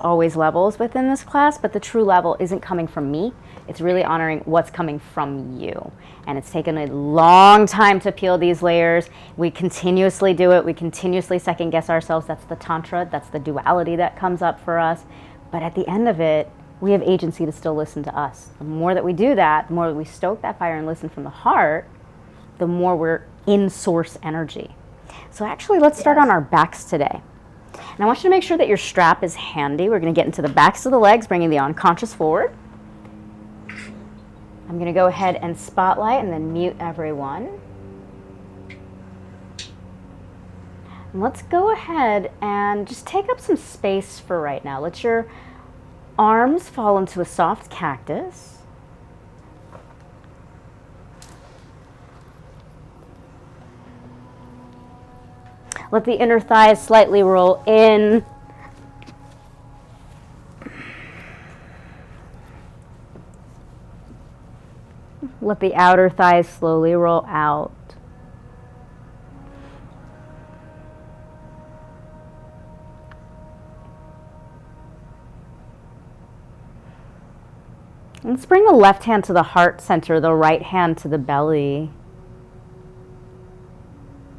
always levels within this class, but the true level isn't coming from me. It's really honoring what's coming from you. And it's taken a long time to peel these layers. We continuously do it. We continuously second guess ourselves. That's the Tantra. That's the duality that comes up for us. But at the end of it, we have agency to still listen to us. The more that we do that, the more that we stoke that fire and listen from the heart, the more we're in source energy. So actually, let's start on our backs today. And I want you to make sure that your strap is handy. We're going to get into the backs of the legs, bringing the unconscious forward. I'm going to go ahead and spotlight and then mute everyone. And let's go ahead and just take up some space for right now. Let your arms fall into a soft cactus. Let the inner thighs slightly roll in. Let the outer thighs slowly roll out. Let's bring the left hand to the heart center, the right hand to the belly.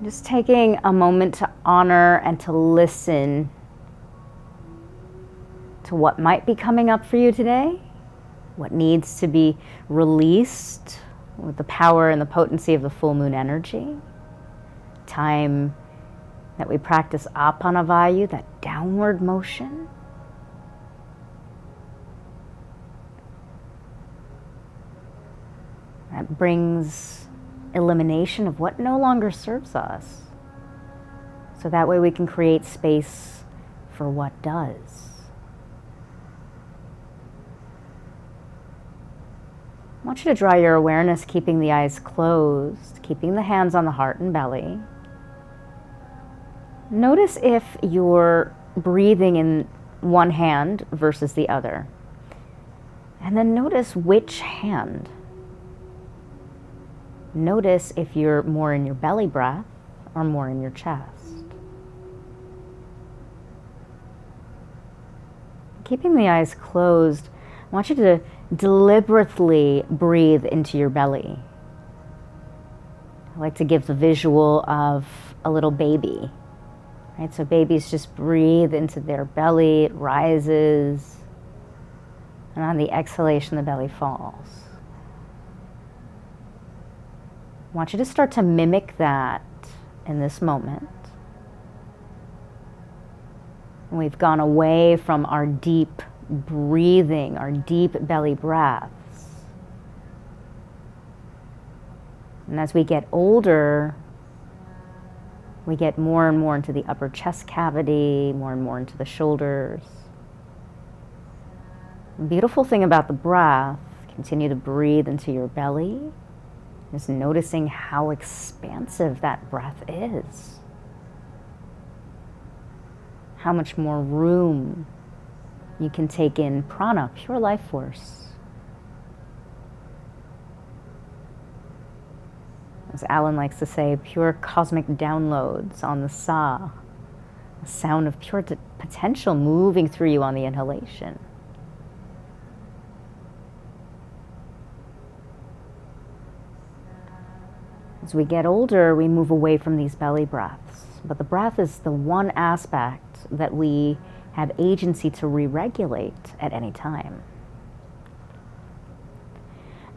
Just taking a moment to honor and to listen to what might be coming up for you today, what needs to be released with the power and the potency of the full moon energy. Time that we practice Apanavayu, that downward motion. That brings elimination of what no longer serves us. So that way we can create space for what does. I want you to draw your awareness, keeping the eyes closed, keeping the hands on the heart and belly. Notice if you're breathing in one hand versus the other. And then notice which hand. Notice if you're more in your belly breath or more in your chest. Keeping the eyes closed, I want you to deliberately breathe into your belly. I like to give the visual of a little baby, right? So babies just breathe into their belly, it rises, and on the exhalation, the belly falls. I want you to start to mimic that in this moment. We've gone away from our deep breathing, our deep belly breaths. And as we get older, we get more and more into the upper chest cavity, more and more into the shoulders. The beautiful thing about the breath, continue to breathe into your belly. Just noticing how expansive that breath is. How much more room you can take in prana, pure life force. As Alan likes to say, pure cosmic downloads on the sa, a sound of pure potential moving through you on the inhalation. As we get older, we move away from these belly breaths. But the breath is the one aspect that we have agency to re-regulate at any time.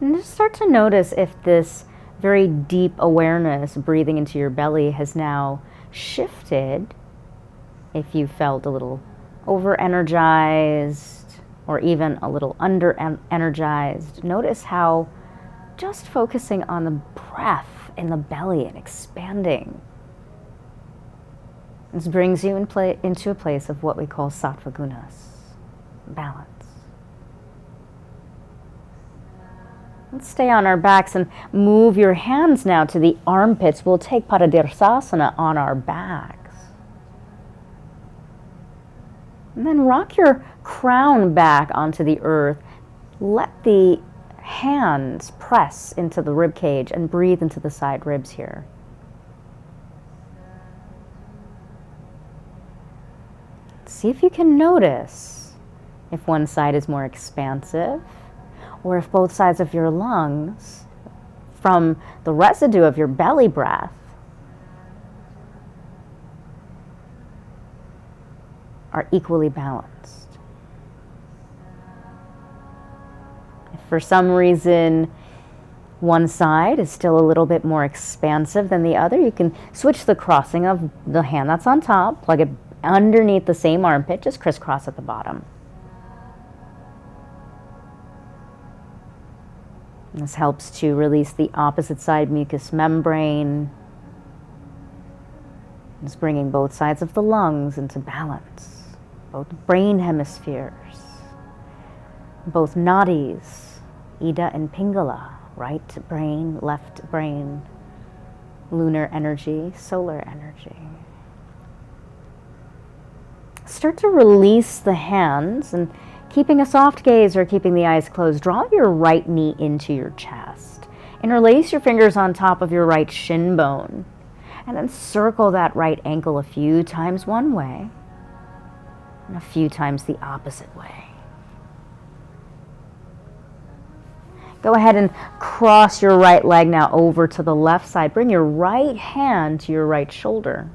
And just start to notice if this very deep awareness, breathing into your belly, has now shifted. If you felt a little over-energized or even a little under-energized, notice how just focusing on the breath in the belly and expanding. This brings you into a place of what we call sattva gunas, balance. Let's stay on our backs and move your hands now to the armpits. We'll take padadhirasana on our backs. And then rock your crown back onto the earth. Let the hands press into the rib cage and breathe into the side ribs here. See if you can notice if one side is more expansive, or if both sides of your lungs, from the residue of your belly breath, are equally balanced. If for some reason one side is still a little bit more expansive than the other, you can switch the crossing of the hand that's on top, plug it underneath the same armpit, just crisscross at the bottom. This helps to release the opposite side mucous membrane. It's bringing both sides of the lungs into balance, both brain hemispheres, both nadis, ida and pingala, right brain, left brain, lunar energy, solar energy. Start to release the hands, and keeping a soft gaze or keeping the eyes closed, draw your right knee into your chest. Interlace your fingers on top of your right shin bone. And then circle that right ankle a few times one way and a few times the opposite way. Go ahead and cross your right leg now over to the left side. Bring your right hand to your right shoulder.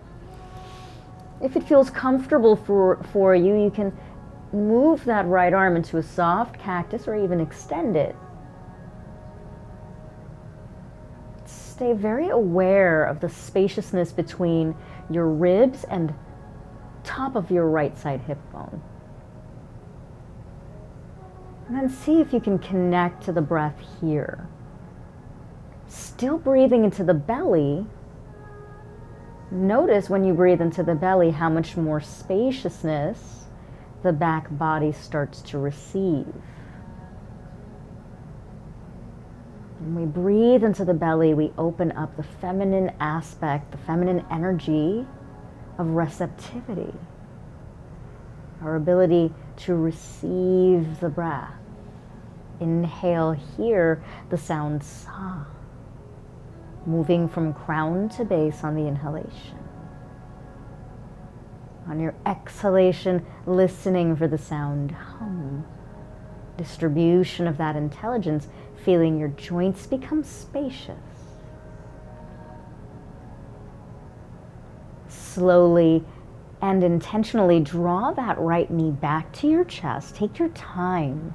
If it feels comfortable for you, you can move that right arm into a soft cactus or even extend it. Stay very aware of the spaciousness between your ribs and top of your right side hip bone. And then see if you can connect to the breath here. Still breathing into the belly. Notice when you breathe into the belly how much more spaciousness the back body starts to receive. When we breathe into the belly, we open up the feminine aspect, the feminine energy of receptivity. Our ability to receive the breath. Inhale, hear the sound sa, moving from crown to base on the inhalation. On your exhalation, listening for the sound hum. Distribution of that intelligence, feeling your joints become spacious. Slowly and intentionally draw that right knee back to your chest. Take your time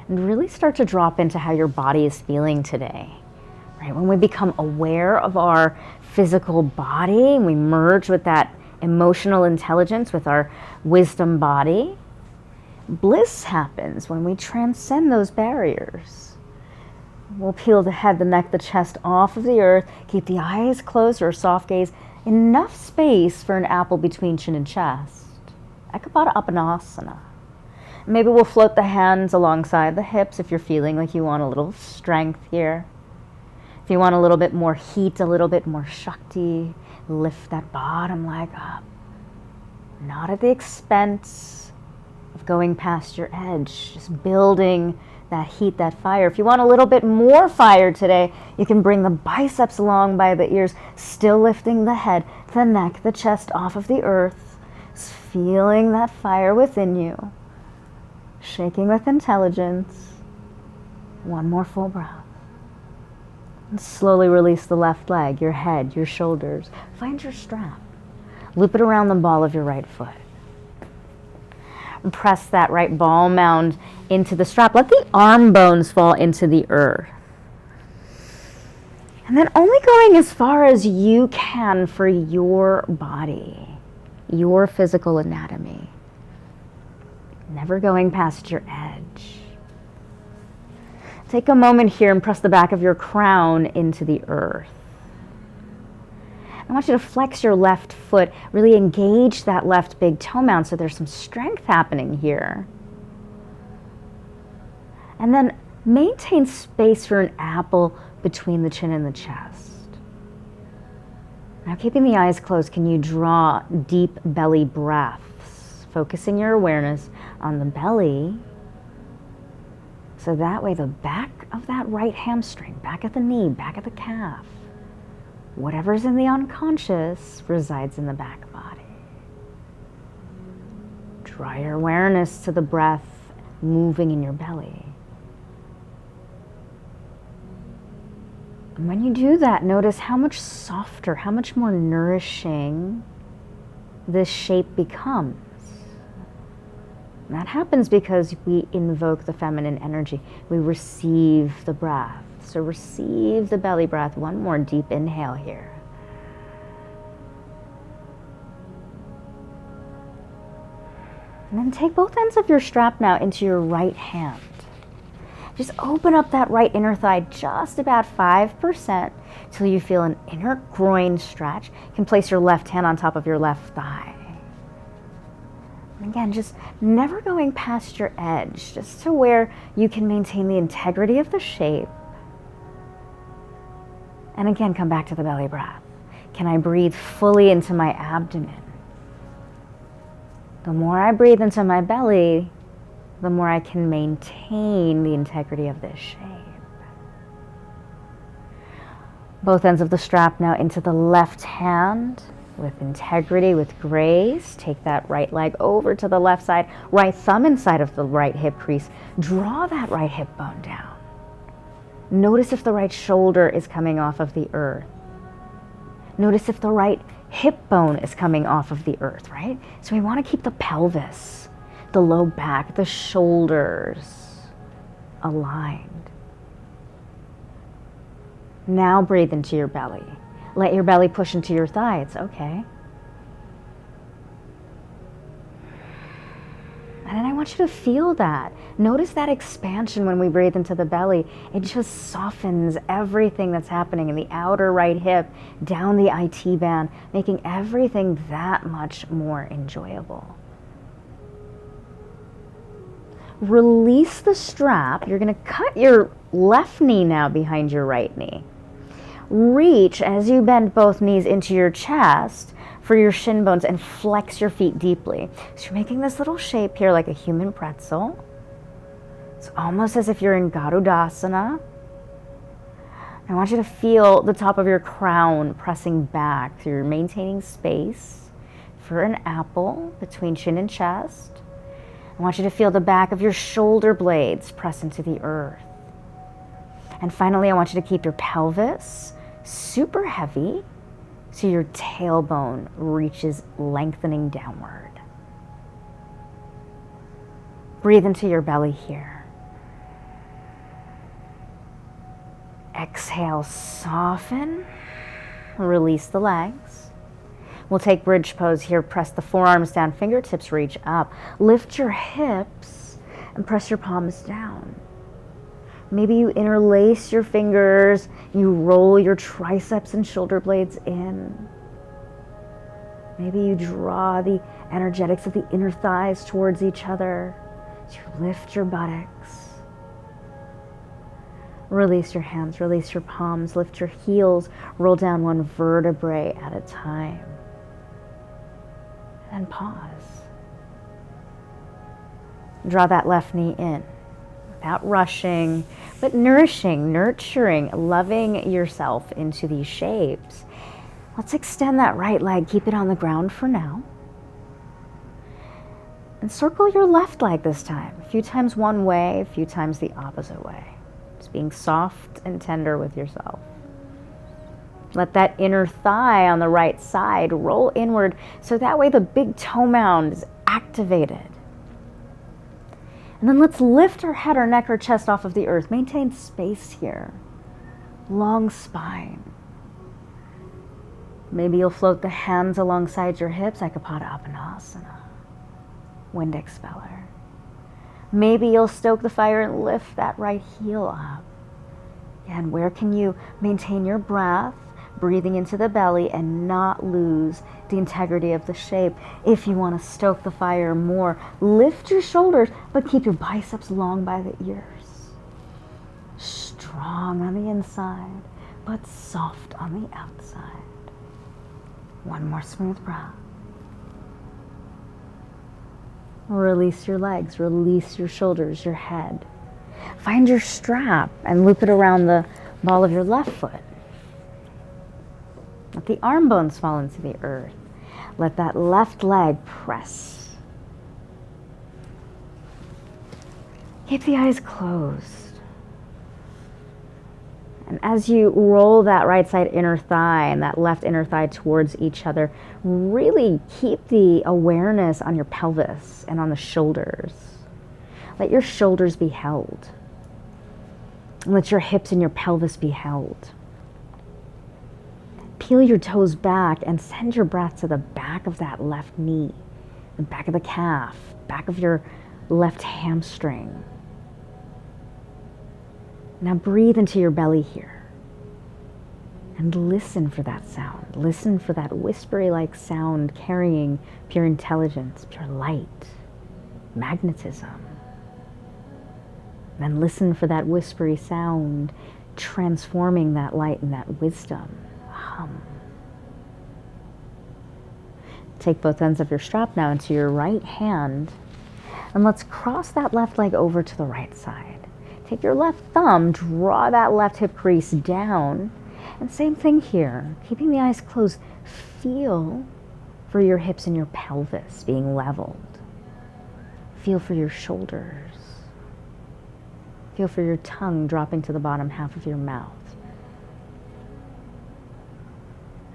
and really start to drop into how your body is feeling today. Right? When we become aware of our physical body and we merge with that emotional intelligence, with our wisdom body, bliss happens when we transcend those barriers. We'll peel the head, the neck, the chest off of the earth, keep the eyes closed or soft gaze, enough space for an apple between chin and chest. Ekapada Uttanasana. Maybe we'll float the hands alongside the hips if you're feeling like you want a little strength here. If you want a little bit more heat, a little bit more Shakti, lift that bottom leg up. Not at the expense of going past your edge, just building that heat, that fire. If you want a little bit more fire today, you can bring the biceps along by the ears, still lifting the head, the neck, the chest off of the earth, feeling that fire within you, shaking with intelligence. One more full breath. And slowly release the left leg, your head, your shoulders. Find your strap. Loop it around the ball of your right foot. And press that right ball mound into the strap. Let the arm bones fall into the earth. And then only going as far as you can for your body, your physical anatomy. Never going past your edge. Take a moment here and press the back of your crown into the earth. I want you to flex your left foot, really engage that left big toe mound so there's some strength happening here. And then maintain space for an apple between the chin and the chest. Now, keeping the eyes closed, can you draw deep belly breaths, focusing your awareness on the belly, so that way the back of that right hamstring, back at the knee, back at the calf, whatever's in the unconscious resides in the back body. Draw your awareness to the breath moving in your belly. And when you do that, notice how much softer, how much more nourishing this shape becomes. And that happens because we invoke the feminine energy. We receive the breath. So receive the belly breath. One more deep inhale here. And then take both ends of your strap now into your right hand. Just open up that right inner thigh just about 5% till you feel an inner groin stretch. You can place your left hand on top of your left thigh. And again, just never going past your edge, just to where you can maintain the integrity of the shape. And again, come back to the belly breath. Can I breathe fully into my abdomen? The more I breathe into my belly, the more I can maintain the integrity of this shape. Both ends of the strap now into the left hand with integrity, with grace. Take that right leg over to the left side, right thumb inside of the right hip crease. Draw that right hip bone down. Notice if the right shoulder is coming off of the earth. Notice if the right hip bone is coming off of the earth, right? So we want to keep the pelvis, the low back, the shoulders aligned. Now breathe into your belly. Let your belly push into your thigh. It's okay. And then I want you to feel that. Notice that expansion when we breathe into the belly. It just softens everything that's happening in the outer right hip, down the IT band, making everything that much more enjoyable. Release the strap. You're going to cut your left knee now behind your right knee. Reach as you bend both knees into your chest for your shin bones and flex your feet deeply. So you're making this little shape here like a human pretzel. It's almost as if you're in 𝗔𝗿𝘁𝘀𝘁'𝘀. I want you to feel the top of your crown pressing back, so you're maintaining space for an apple between chin and chest. I want you to feel the back of your shoulder blades press into the earth. And finally, I want you to keep your pelvis super heavy so your tailbone reaches lengthening downward. Breathe into your belly here. Exhale, soften, release the legs. We'll take bridge pose here. Press the forearms down, fingertips reach up. Lift your hips and press your palms down. Maybe you interlace your fingers, you roll your triceps and shoulder blades in. Maybe you draw the energetics of the inner thighs towards each other. So you lift your buttocks. Release your hands, release your palms, lift your heels, roll down one vertebrae at a time. And pause. Draw that left knee in. Without rushing, but nourishing, nurturing, loving yourself into these shapes. Let's extend that right leg, keep it on the ground for now. And circle your left leg this time. A few times one way, a few times the opposite way. Just being soft and tender with yourself. Let that inner thigh on the right side roll inward so that way the big toe mound is activated. And then let's lift our head, our neck, our chest off of the earth. Maintain space here. Long spine. Maybe you'll float the hands alongside your hips like a padadhirasana. Wind expeller. Maybe you'll stoke the fire and lift that right heel up. And where can you maintain your breath, breathing into the belly and not lose the integrity of the shape? If you want to stoke the fire more, lift your shoulders, but keep your biceps long by the ears. Strong on the inside, but soft on the outside. One more smooth breath. Release your legs, release your shoulders, your head. Find your strap and loop it around the ball of your left foot. Let the arm bones fall into the earth. Let that left leg press. Keep the eyes closed. And as you roll that right side inner thigh and that left inner thigh towards each other, really keep the awareness on your pelvis and on the shoulders. Let your shoulders be held. And let your hips and your pelvis be held. Peel your toes back and send your breath to the back of that left knee, the back of the calf, back of your left hamstring. Now breathe into your belly here and listen for that sound. Listen for that whispery-like sound carrying pure intelligence, pure light, magnetism. Then listen for that whispery sound transforming that light and that wisdom. Hum. Take both ends of your strap now into your right hand, and let's cross that left leg over to the right side. Take your left thumb, draw that left hip crease down, and same thing here, keeping the eyes closed. Feel for your hips and your pelvis being leveled. Feel for your shoulders. Feel for your tongue dropping to the bottom half of your mouth.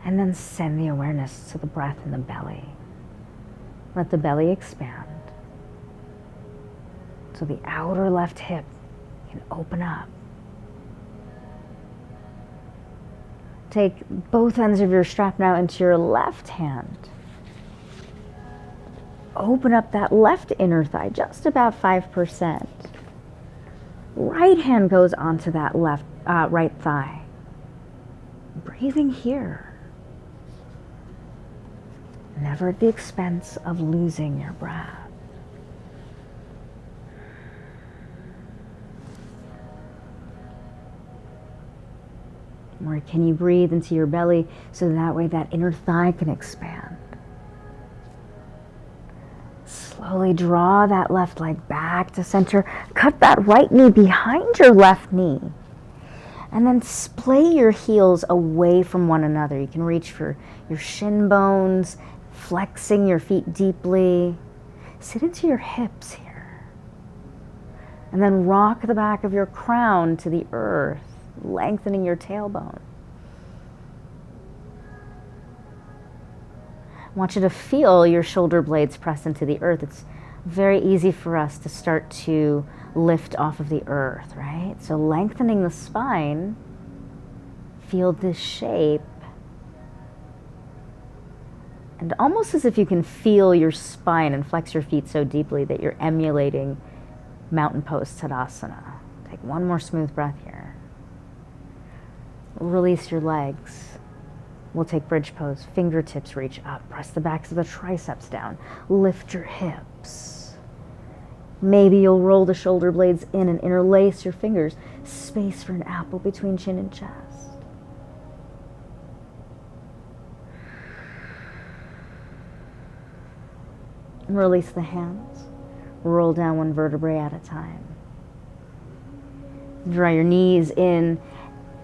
And then send the awareness to the breath in the belly. Let the belly expand. So the outer left hip can open up. Take both ends of your strap now into your left hand. Open up that left inner thigh, just about 5%. Right hand goes onto that right thigh. Breathing here. Never at the expense of losing your breath. Or can you breathe into your belly so that way that inner thigh can expand? Slowly draw that left leg back to center. Cut that right knee behind your left knee. And then splay your heels away from one another. You can reach for your shin bones, flexing your feet deeply. Sit into your hips here. And then rock the back of your crown to the earth, lengthening your tailbone. I want you to feel your shoulder blades press into the earth. It's very easy for us to start to lift off of the earth, right? So lengthening the spine, feel this shape. And almost as if you can feel your spine and flex your feet so deeply that you're emulating mountain pose tadasana. Take one more smooth breath here. Release your legs. We'll take bridge pose. Fingertips reach up. Press the backs of the triceps down. Lift your hips. Maybe you'll roll the shoulder blades in and interlace your fingers. Space for an apple between chin and chest. And release the hands. Roll down one vertebrae at a time. Draw your knees in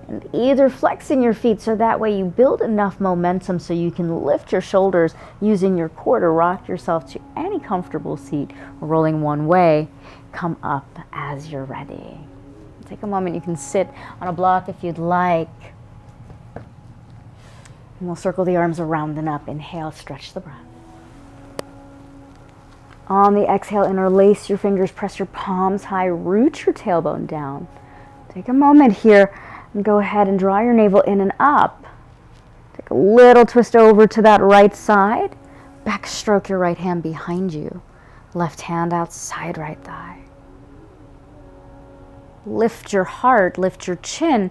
and either flexing your feet so that way you build enough momentum so you can lift your shoulders using your core to rock yourself to any comfortable seat, or rolling one way. Come up as you're ready. Take a moment. You can sit on a block if you'd like. And we'll circle the arms around and up. Inhale, stretch the breath. On the exhale, interlace your fingers, press your palms high, root your tailbone down. Take a moment here and go ahead and draw your navel in and up. Take a little twist over to that right side. Backstroke your right hand behind you. Left hand outside right thigh. Lift your heart, lift your chin.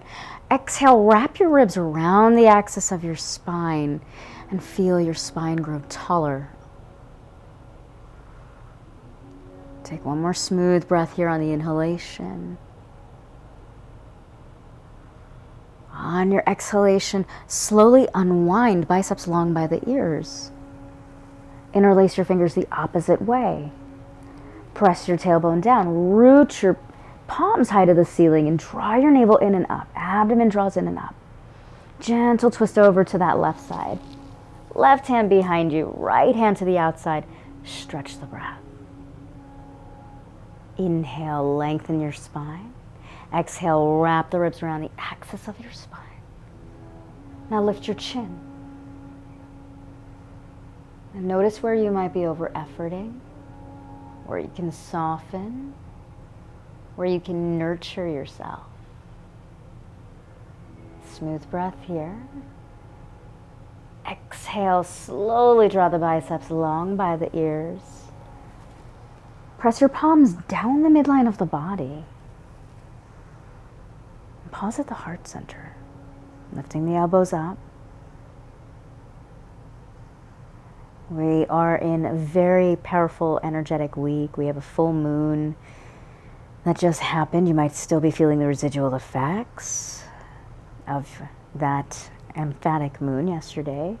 Exhale, wrap your ribs around the axis of your spine and feel your spine grow taller. Take one more smooth breath here on the inhalation. On your exhalation, slowly unwind, biceps long by the ears. Interlace your fingers the opposite way. Press your tailbone down, root your palms high to the ceiling and draw your navel in and up. Abdomen draws in and up. Gentle twist over to that left side. Left hand behind you, right hand to the outside. Stretch the breath. Inhale, lengthen your spine. Exhale, wrap the ribs around the axis of your spine. Now lift your chin. And notice where you might be over-efforting, where you can soften, where you can nurture yourself. Smooth breath here. Exhale, slowly draw the biceps long by the ears. Press your palms down the midline of the body. And pause at the heart center, lifting the elbows up. We are in a very powerful, energetic week. We have a full moon that just happened. You might still be feeling the residual effects of that emphatic moon yesterday.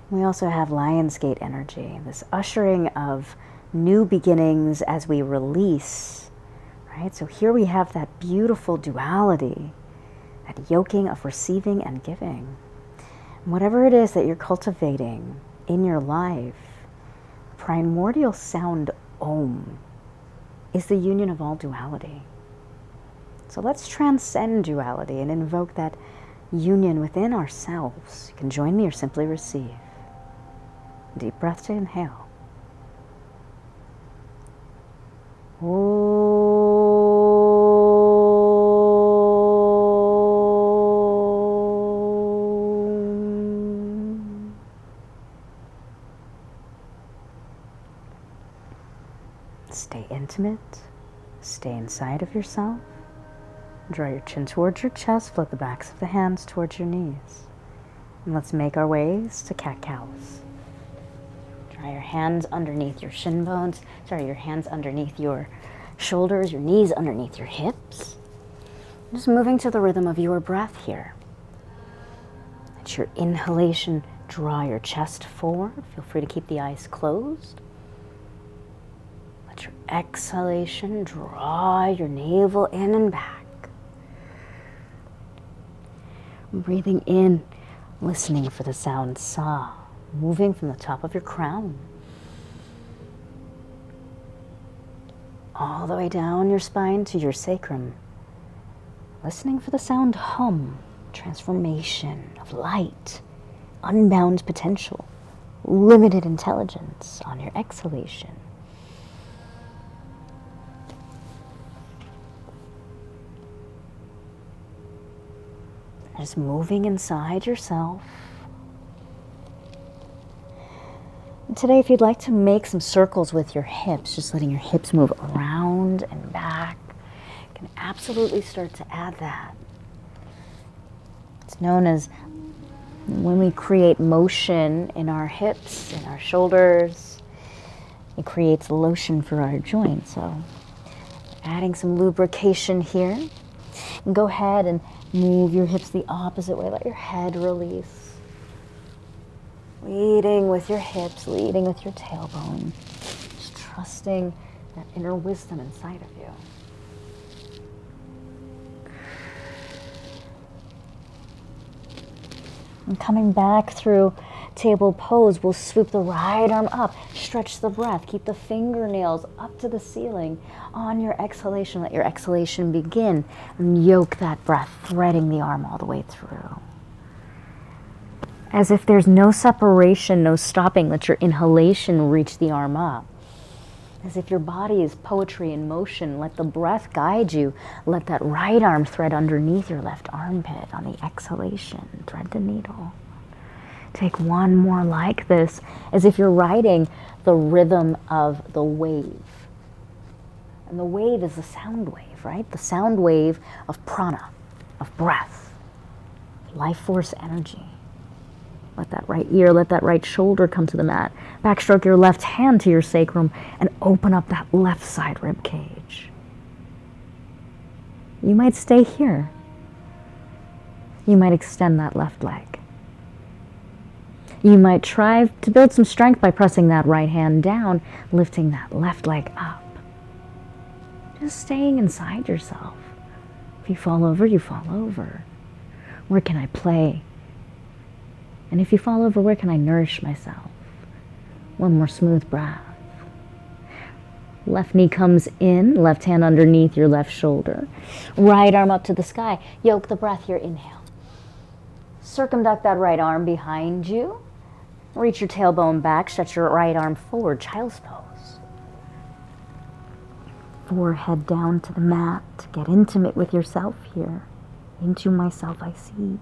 We also have Lionsgate energy, this ushering of new beginnings as we release, right? So here we have that beautiful duality, that yoking of receiving and giving. And whatever it is that you're cultivating in your life, primordial sound Om is the union of all duality. So let's transcend duality and invoke that union within ourselves. You can join me or simply receive. Deep breath to inhale. Stay intimate. Stay inside of yourself. Draw your chin towards your chest. Float the backs of the hands towards your knees. And let's make our ways to cat-cows. Draw your hands underneath your shin bones. Your hands underneath your shoulders, your knees underneath your hips. Just moving to the rhythm of your breath here. At your inhalation, draw your chest forward. Feel free to keep the eyes closed. Let your exhalation draw your navel in and back. Breathing in, listening for the sound sa, moving from the top of your crown all the way down your spine to your sacrum. Listening for the sound hum, transformation of light, unbound potential, limited intelligence on your exhalation. Just moving inside yourself. And today, if you'd like to make some circles with your hips, just letting your hips move around and back, you can absolutely start to add that. It's known as when we create motion in our hips, in our shoulders, it creates lotion for our joints. So adding some lubrication here. And go ahead and move your hips the opposite way. Let your head release. Leading with your hips, leading with your tailbone. Just trusting that inner wisdom inside of you. And coming back through table pose, we'll swoop the right arm up, stretch the breath, keep the fingernails up to the ceiling. On your exhalation, let your exhalation begin, and yoke that breath, threading the arm all the way through. As if there's no separation, no stopping, let your inhalation reach the arm up. As if your body is poetry in motion, let the breath guide you. Let that right arm thread underneath your left armpit on the exhalation. Thread the needle. Take one more like this, as if you're riding the rhythm of the wave. And the wave is the sound wave, right? The sound wave of prana, of breath, life force energy. Let that right ear, let that right shoulder come to the mat. Backstroke your left hand to your sacrum and open up that left side rib cage. You might stay here. You might extend that left leg. You might try to build some strength by pressing that right hand down, lifting that left leg up. Just staying inside yourself. If you fall over, you fall over. Where can I play? And if you fall over, where can I nourish myself? One more smooth breath. Left knee comes in, left hand underneath your left shoulder. Right arm up to the sky. Yoke the breath here, inhale. Circumduct that right arm behind you. Reach your tailbone back, stretch your right arm forward, child's pose. Forehead down to the mat. Get intimate with yourself here. Into myself I see.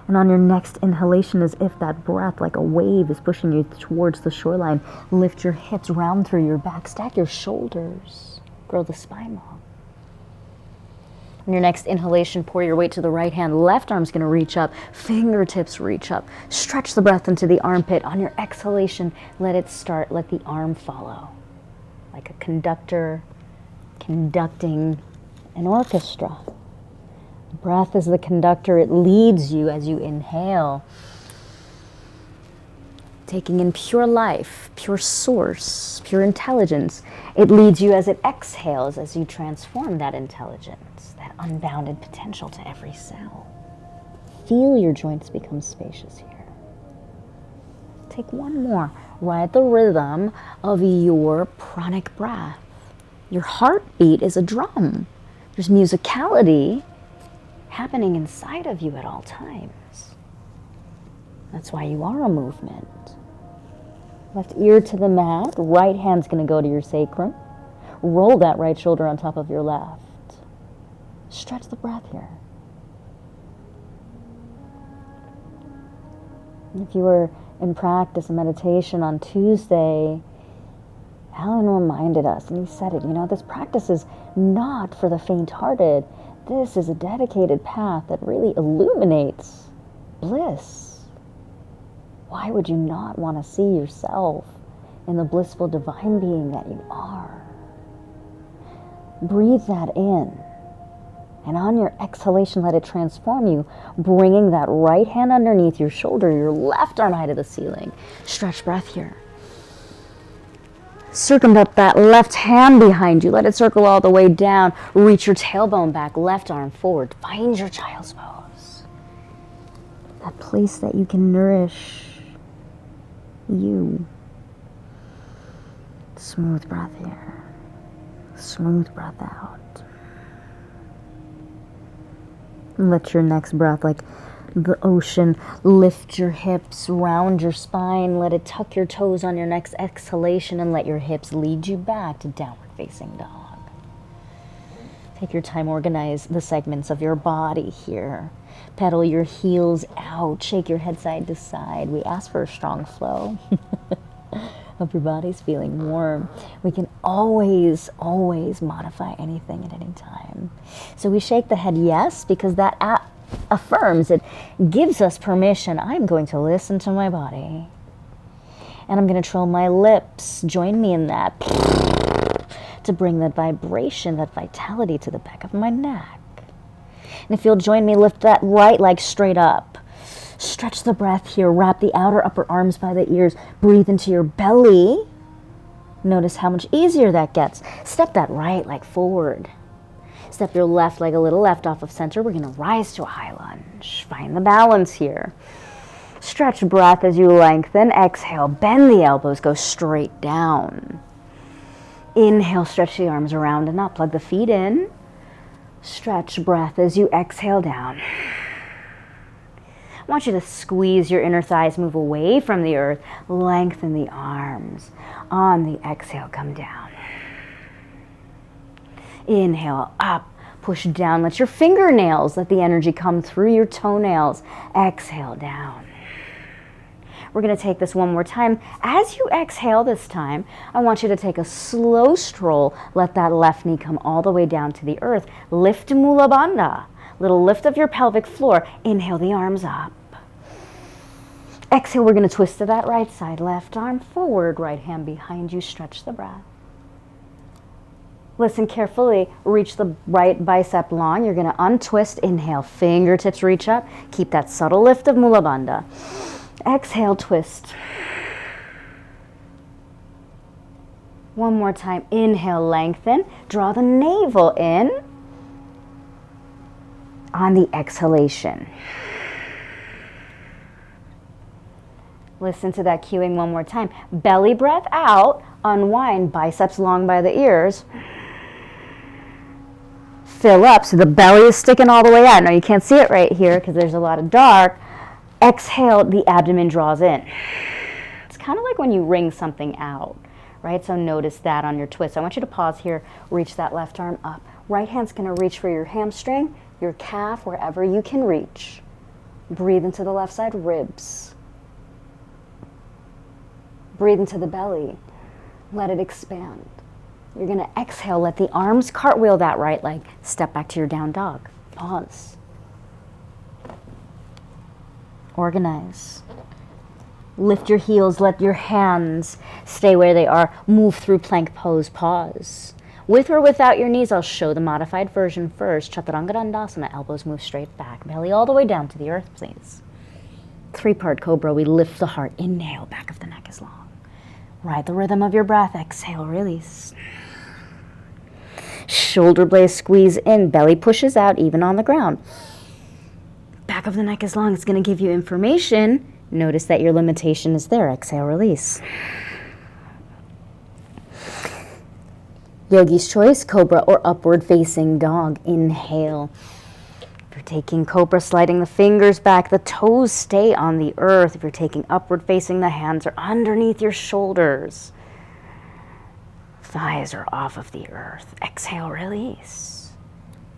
And on your next inhalation, as if that breath, like a wave, is pushing you towards the shoreline, lift your hips, round through your back, stack your shoulders, grow the spine long. On your next inhalation, pour your weight to the right hand. Left arm's going to reach up, fingertips reach up. Stretch the breath into the armpit. On your exhalation, let it start, let the arm follow. Like a conductor conducting an orchestra. Breath is the conductor. It leads you as you inhale. Taking in pure life, pure source, pure intelligence. It leads you as it exhales, as you transform that intelligence, that unbounded potential to every cell. Feel your joints become spacious here. Take one more. Ride the rhythm of your pranic breath. Your heartbeat is a drum. There's musicality happening inside of you at all times. That's why you are a movement. Left ear to the mat, right hand's going to go to your sacrum. Roll that right shoulder on top of your left. Stretch the breath here. If you were in practice and meditation on Tuesday, Alan reminded us, and he said it, this practice is not for the faint-hearted. This is a dedicated path that really illuminates bliss. Why would you not want to see yourself in the blissful divine being that you are? Breathe that in. And on your exhalation, let it transform you, bringing that right hand underneath your shoulder, your left arm high to the ceiling. Stretch breath here. Circumduct that left hand behind you. Let it circle all the way down. Reach your tailbone back, left arm forward. Find your child's pose. That place that you can nourish you. Smooth breath here. Smooth breath out. Let your next breath, like the ocean, lift your hips, round your spine. Let it tuck your toes on your next exhalation and let your hips lead you back to downward facing dog. Take your time, organize the segments of your body here. Pedal your heels out, shake your head side to side. We ask for a strong flow. Hope your body's feeling warm. We can always modify anything at any time. So we shake the head yes, because that affirms, it gives us permission. I'm going to listen to my body. And I'm going to trill my lips. Join me in that to bring that vibration, that vitality to the back of my neck. And if you'll join me, lift that right leg straight up. Stretch the breath here. Wrap the outer upper arms by the ears. Breathe into your belly. Notice how much easier that gets. Step that right leg forward. Step your left leg a little left off of center. We're going to rise to a high lunge. Find the balance here. Stretch breath as you lengthen. Exhale, bend the elbows, go straight down. Inhale, stretch the arms around and up. Plug the feet in. Stretch breath as you exhale down. I want you to squeeze your inner thighs, move away from the earth. Lengthen the arms. On the exhale, come down. Inhale, up, push down. Let your fingernails, let the energy come through your toenails. Exhale, down. We're going to take this one more time. As you exhale this time, I want you to take a slow stroll. Let that left knee come all the way down to the earth. Lift Mula Bandha. Little lift of your pelvic floor. Inhale the arms up. Exhale, we're going to twist to that right side. Left arm forward, right hand behind you. Stretch the breath. Listen carefully. Reach the right bicep long. You're going to untwist. Inhale, fingertips reach up. Keep that subtle lift of Mula Bandha. Exhale, twist. One more time. Inhale, lengthen. Draw the navel in. On the exhalation. Listen to that cueing one more time. Belly breath out. Unwind, biceps long by the ears. Fill up, so the belly is sticking all the way out. Now you can't see it right here because there's a lot of dark. Exhale, the abdomen draws in. It's kind of like when you wring something out, right? So notice that on your twist. I want you to pause here, reach that left arm up. Right hand's gonna reach for your hamstring, your calf, wherever you can reach. Breathe into the left side ribs. Breathe into the belly. Let it expand. You're gonna exhale, let the arms cartwheel that right leg. Step back to your down dog. Pause. Organize. Lift your heels, let your hands stay where they are. Move through plank pose, pause. With or without your knees, I'll show the modified version first. Chaturanga Dandasana, elbows move straight back. Belly all the way down to the earth, please. 3-part cobra, we lift the heart. Inhale, back of the neck is long. Ride the rhythm of your breath. Exhale, release. Shoulder blades squeeze in, belly pushes out, even on the ground. Back of the neck is long. It's going to give you information. Notice that your limitation is there. Exhale, release. Yogi's choice, cobra or upward facing dog. Inhale. If you're taking cobra, sliding the fingers back, the toes stay on the earth. If you're taking upward facing, the hands are underneath your shoulders. Thighs are off of the earth. Exhale, release.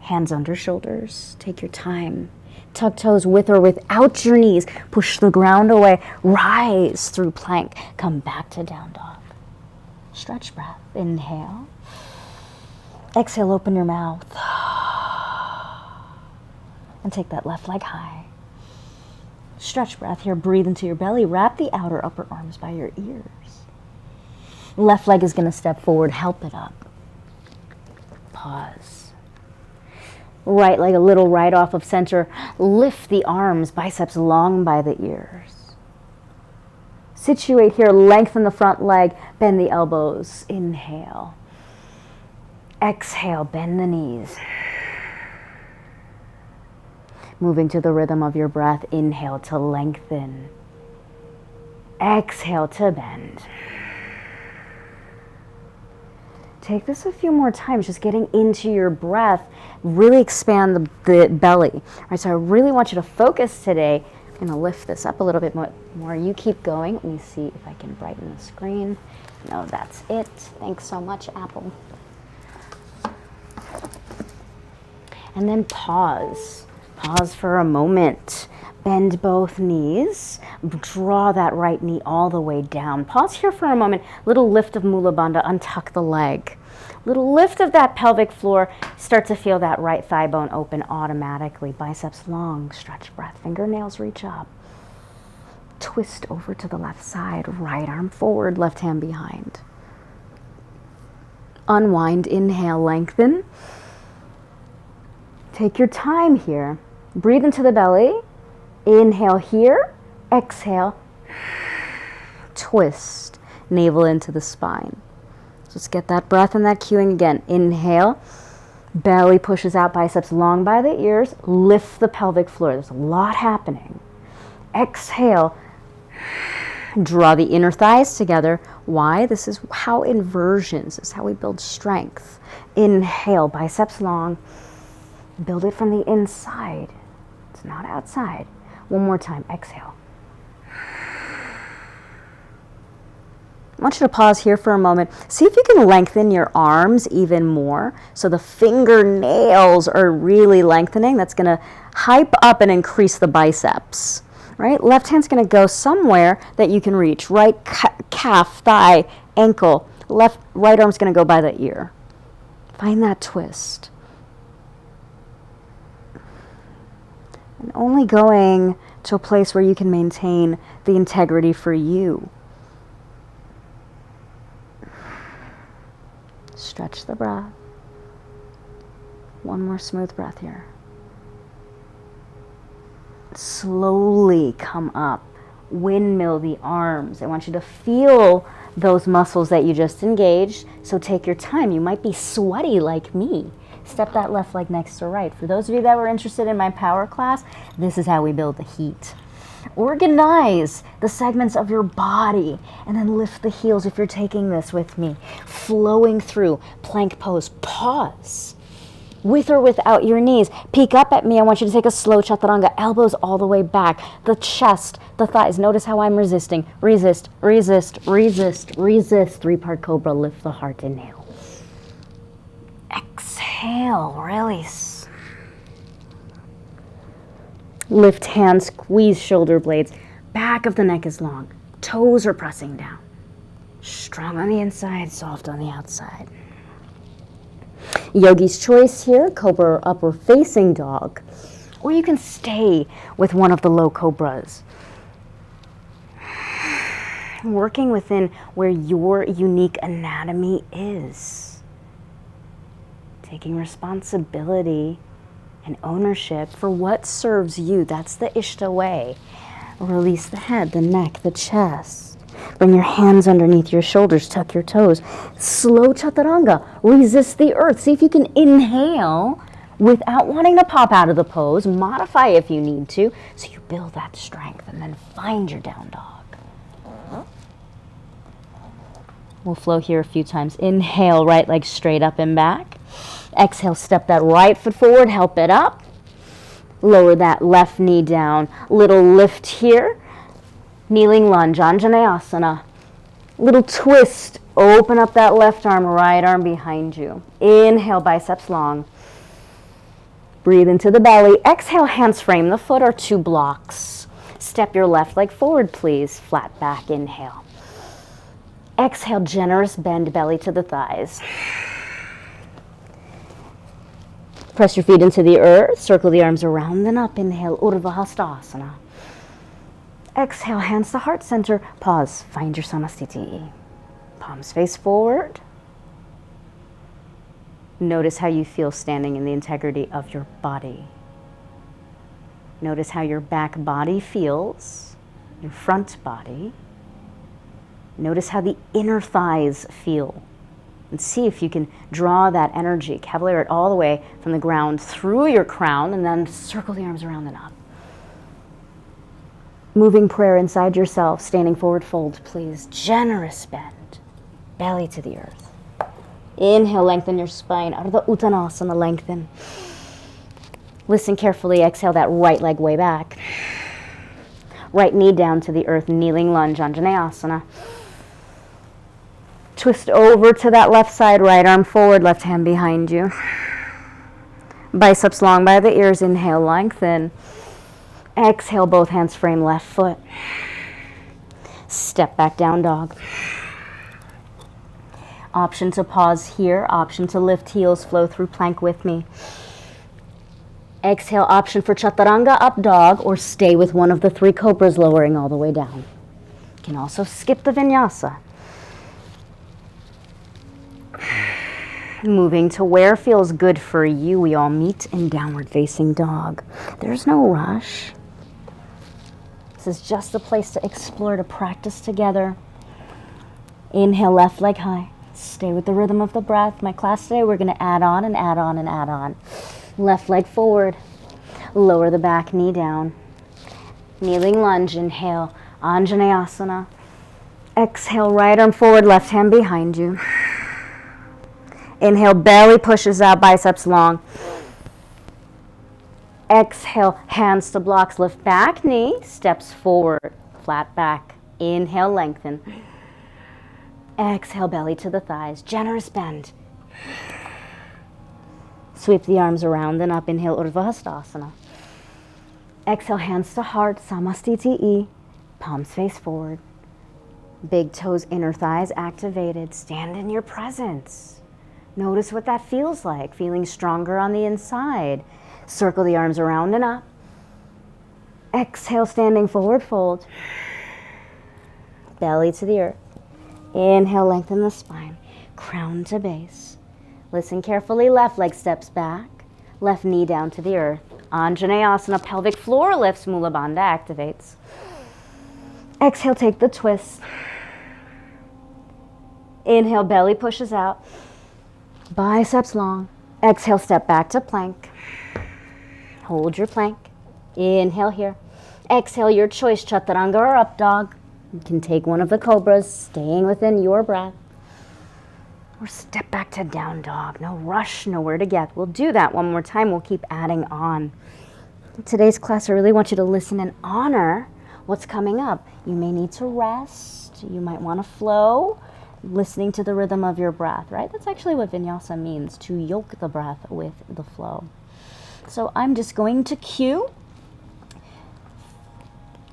Hands under shoulders. Take your time. Tuck toes with or without your knees. Push the ground away. Rise through plank. Come back to down dog. Stretch breath. Inhale. Exhale, open your mouth. And take that left leg high. Stretch breath here. Breathe into your belly. Wrap the outer upper arms by your ears. Left leg is going to step forward. Help it up. Pause. Right leg a little right off of center. Lift the arms, biceps long by the ears. Situate here. Lengthen the front leg. Bend the elbows. Inhale. Exhale. Bend the knees. Moving to the rhythm of your breath. Inhale to lengthen. Exhale to bend. Take this a few more times, just getting into your breath. Really expand the belly. All right, so I really want you to focus today. I'm going to lift this up a little bit more. You keep going. Let me see if I can brighten the screen. No, that's it. Thanks so much, Apple. And then pause. Pause for a moment. Bend both knees. Draw that right knee all the way down. Pause here for a moment. Little lift of Mula Bandha. Untuck the leg. Little lift of that pelvic floor. Start to feel that right thigh bone open automatically. Biceps long. Stretch breath. Fingernails reach up. Twist over to the left side. Right arm forward. Left hand behind. Unwind. Inhale. Lengthen. Take your time here. Breathe into the belly. Inhale here. Exhale. Twist. Navel into the spine. So let's get that breath and that cueing again. Inhale. Belly pushes out, biceps long by the ears. Lift the pelvic floor. There's a lot happening. Exhale. Draw the inner thighs together. Why? This is how inversions, this is how we build strength. Inhale, biceps long. Build it from the inside. It's not outside. One more time. Exhale. I want you to pause here for a moment. See if you can lengthen your arms even more. So the fingernails are really lengthening. That's going to hype up and increase the biceps. Right? Left hand's going to go somewhere that you can reach. Right calf, thigh, ankle. Right arm's going to go by the ear. Find that twist. And only going to a place where you can maintain the integrity for you. Stretch the breath. One more smooth breath here. Slowly come up. Windmill the arms. I want you to feel those muscles that you just engaged. So take your time. You might be sweaty like me. Step that left leg next to right. For those of you that were interested in my power class, this is how we build the heat. Organize the segments of your body and then lift the heels if you're taking this with me. Flowing through plank pose. Pause. With or without your knees. Peek up at me. I want you to take a slow chaturanga. Elbows all the way back. The chest, the thighs. Notice how I'm resisting. Resist, resist, resist, resist. Three-part cobra. Lift the heart. Inhale. Exhale. Release. Lift hands. Squeeze shoulder blades. Back of the neck is long. Toes are pressing down. Strong on the inside, soft on the outside. Yogi's choice here, cobra or upward facing dog. Or you can stay with one of the low cobras. Working within where your unique anatomy is. Taking responsibility and ownership for what serves you. That's the Ishta way. Release the head, the neck, the chest. Bring your hands underneath your shoulders, tuck your toes. Slow chaturanga, resist the earth. See if you can inhale without wanting to pop out of the pose. Modify if you need to, so you build that strength and then find your down dog. We'll flow here a few times. Inhale, right leg straight up and back. Exhale, step that right foot forward, help it up. Lower that left knee down. Little lift here. Kneeling lunge, 𝗔𝗿𝘁𝘀𝘁. Little twist. Open up that left arm, right arm behind you. Inhale, biceps long. Breathe into the belly. Exhale, hands frame the foot or two blocks. Step your left leg forward, please. Flat back, inhale. Exhale, generous bend, belly to the thighs. Press your feet into the earth. Circle the arms around and up. Inhale, Urdhva Hastasana. Exhale, hands to heart center. Pause. Find your Samastiti. Palms face forward. Notice how you feel standing in the integrity of your body. Notice how your back body feels, your front body. Notice how the inner thighs feel. And see if you can draw that energy, cavalier it all the way from the ground through your crown and then circle the arms around and up. Moving prayer inside yourself, standing forward fold, please. Generous bend, belly to the earth. Inhale, lengthen your spine. Ardha Uttanasana, lengthen. Listen carefully, exhale that right leg way back. Right knee down to the earth, kneeling lunge, 𝗔𝗿𝘁𝘁𝘀. Twist over to that left side, right arm forward, left hand behind you. Biceps long by the ears, inhale, lengthen. Exhale, both hands frame left foot. Step back, down dog. Option to pause here, option to lift heels, flow through plank with me. Exhale, option for chaturanga, up dog, or stay with one of the three cobras, lowering all the way down. You can also skip the vinyasa. Moving to where feels good for you. We all meet in downward facing dog. There's no rush. This is just a place to explore, to practice together. Inhale, left leg high. Stay with the rhythm of the breath. My class today, we're going to add on and add on and add on. Left leg forward. Lower the back knee down. Kneeling lunge, inhale, 𝗔𝗿𝘁𝘁𝘀. Exhale, right arm forward, left hand behind you. Inhale, belly pushes out, biceps long. Exhale, hands to blocks, lift back knee, steps forward, flat back. Inhale, lengthen. Exhale, belly to the thighs, generous bend. Sweep the arms around and up, inhale, Urdhva Hastasana. Exhale, hands to heart, Samastiti. Palms face forward. Big toes, inner thighs activated. Stand in your presence. Notice what that feels like, feeling stronger on the inside. Circle the arms around and up. Exhale, standing forward fold. Belly to the earth. Inhale, lengthen the spine. Crown to base. Listen carefully, left leg steps back. Left knee down to the earth. 𝗔𝗿𝘁𝘁𝘁, pelvic floor lifts, Mula Bandha activates. Exhale, take the twist. Inhale, belly pushes out. Biceps long. Exhale, step back to plank. Hold your plank. Inhale here. Exhale your choice, chaturanga or up dog. You can take one of the cobras, staying within your breath. Or step back to down dog. No rush, nowhere to get. We'll do that one more time. We'll keep adding on. In today's class, I really want you to listen and honor what's coming up. You may need to rest. You might want to flow, listening to the rhythm of your breath, right? That's actually what vinyasa means, to yoke the breath with the flow. So I'm just going to cue.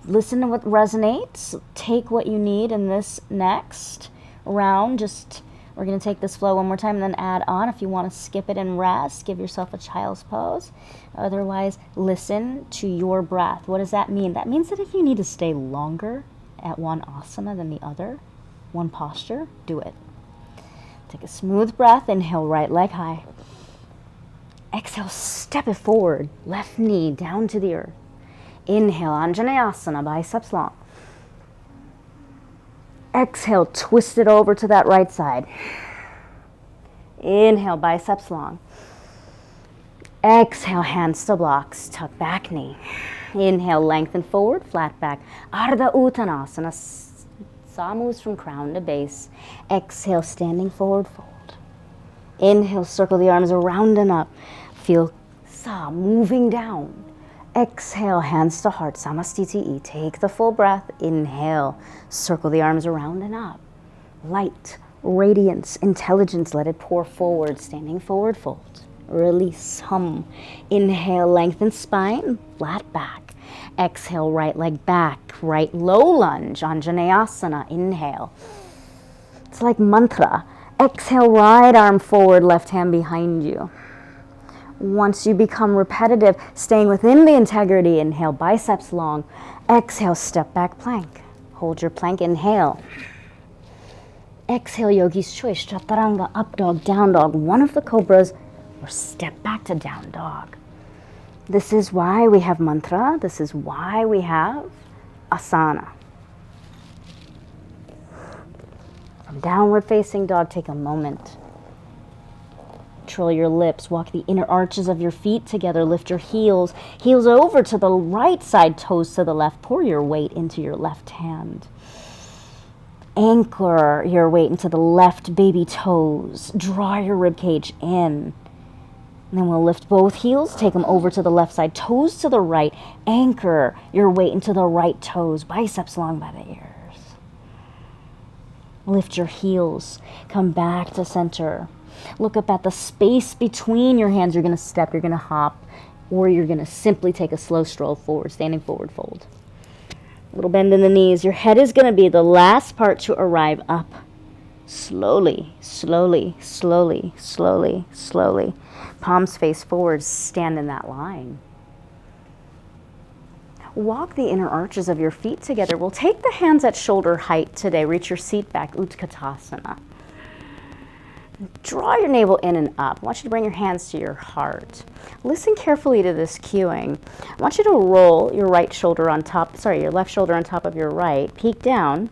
Listen to what resonates. Take what you need in this next round. We're going to take this flow one more time and then add on. If you want to skip it and rest, give yourself a child's pose. Otherwise, listen to your breath. What does that mean? That means that if you need to stay longer at one asana than the other, one posture, do it. Take a smooth breath. Inhale, right leg high. Exhale, step it forward. Left knee down to the earth. Inhale, 𝗔𝗿𝘁𝗀𝘀𝘁'𝘀, biceps long. Exhale, twist it over to that right side. Inhale, biceps long. Exhale, hands to blocks, tuck back knee. Inhale, lengthen forward, flat back. Ardha Uttanasana, saw moves from crown to base. Exhale, standing forward fold. Inhale, circle the arms around and up. Feel saw moving down. Exhale, hands to heart, samastiti. Take the full breath. Inhale, circle the arms around and up. Light, radiance, intelligence, let it pour forward. Standing forward fold. Release, hum. Inhale, lengthen spine, flat back. Exhale, right leg back, right low lunge, 𝗔𝗿𝘁𝗀𝘁𝘀. Inhale. It's like mantra. Exhale, right arm forward, left hand behind you. Once you become repetitive, staying within the integrity, inhale, biceps long. Exhale, step back plank. Hold your plank, inhale. Exhale, yogi's choice, chaturanga, up dog, down dog, one of the cobras, or step back to down dog. This is why we have mantra. This is why we have asana. From downward facing dog, take a moment. Control your lips. Walk the inner arches of your feet together. Lift your heels. Heels over to the right side, toes to the left. Pour your weight into your left hand. Anchor your weight into the left baby toes. Draw your rib cage in. And then we'll lift both heels. Take them over to the left side. Toes to the right. Anchor your weight into the right toes. Biceps long by the ears. Lift your heels. Come back to center. Look up at the space between your hands. You're going to step, you're going to hop, or you're going to simply take a slow stroll forward, standing forward fold. A little bend in the knees. Your head is going to be the last part to arrive up. Slowly, slowly, slowly, slowly, slowly. Palms face forward, stand in that line. Walk the inner arches of your feet together. We'll take the hands at shoulder height today. Reach your seat back, Utkatasana. Draw your navel in and up. I want you to bring your hands to your heart. Listen carefully to this cueing. I want you to roll your left shoulder on top of your right, peek down,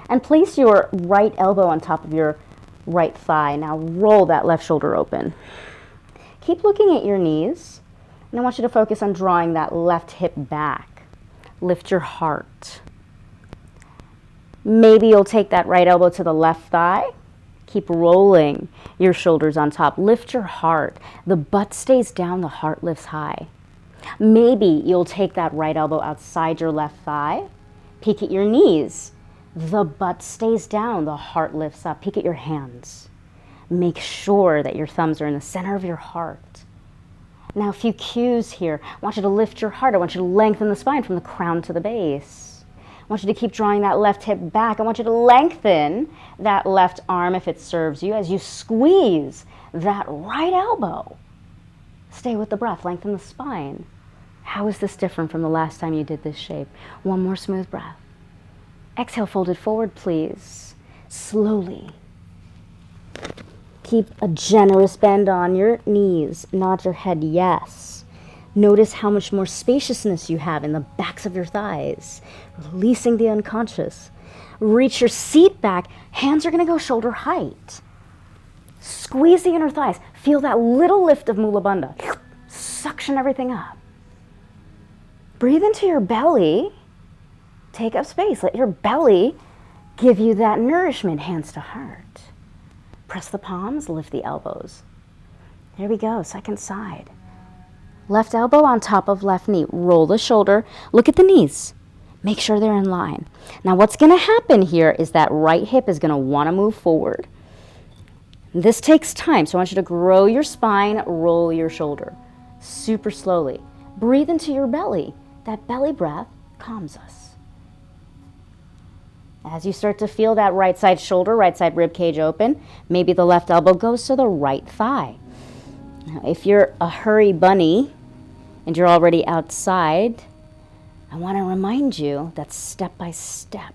and place your right elbow on top of your right thigh. Now roll that left shoulder open. Keep looking at your knees, and I want you to focus on drawing that left hip back. Lift your heart. Maybe you'll take that right elbow to the left thigh. Keep rolling your shoulders on top. Lift your heart. The butt stays down, the heart lifts high. Maybe you'll take that right elbow outside your left thigh. Peek at your knees. The butt stays down, the heart lifts up. Peek at your hands. Make sure that your thumbs are in the center of your heart. Now a few cues here. I want you to lift your heart. I want you to lengthen the spine from the crown to the base. I want you to keep drawing that left hip back. I want you to lengthen that left arm if it serves you as you squeeze that right elbow. Stay with the breath, lengthen the spine. How is this different from the last time you did this shape? One more smooth breath. Exhale, fold it forward, please. Slowly. Keep a generous bend on your knees. Nod your head, yes. Notice how much more spaciousness you have in the backs of your thighs. Releasing the unconscious. Reach your seat back. Hands are going to go shoulder height. Squeeze the inner thighs. Feel that little lift of Mula Bandha. Suction everything up. breathe into your belly. Take up space. Let your belly give you that nourishment, hands to heart. Press the palms, lift the elbows. There we go, second side. Left elbow on top of left knee. Roll the shoulder. Look at the knees. Make sure they're in line. Now what's going to happen here is that right hip is going to want to move forward. This takes time, so I want you to grow your spine, roll your shoulder. Super slowly. Breathe into your belly. That belly breath calms us. As you start to feel that right side shoulder, right side rib cage open, maybe the left elbow goes to the right thigh. Now, if you're a hurry bunny and you're already outside, I want to remind you that step by step,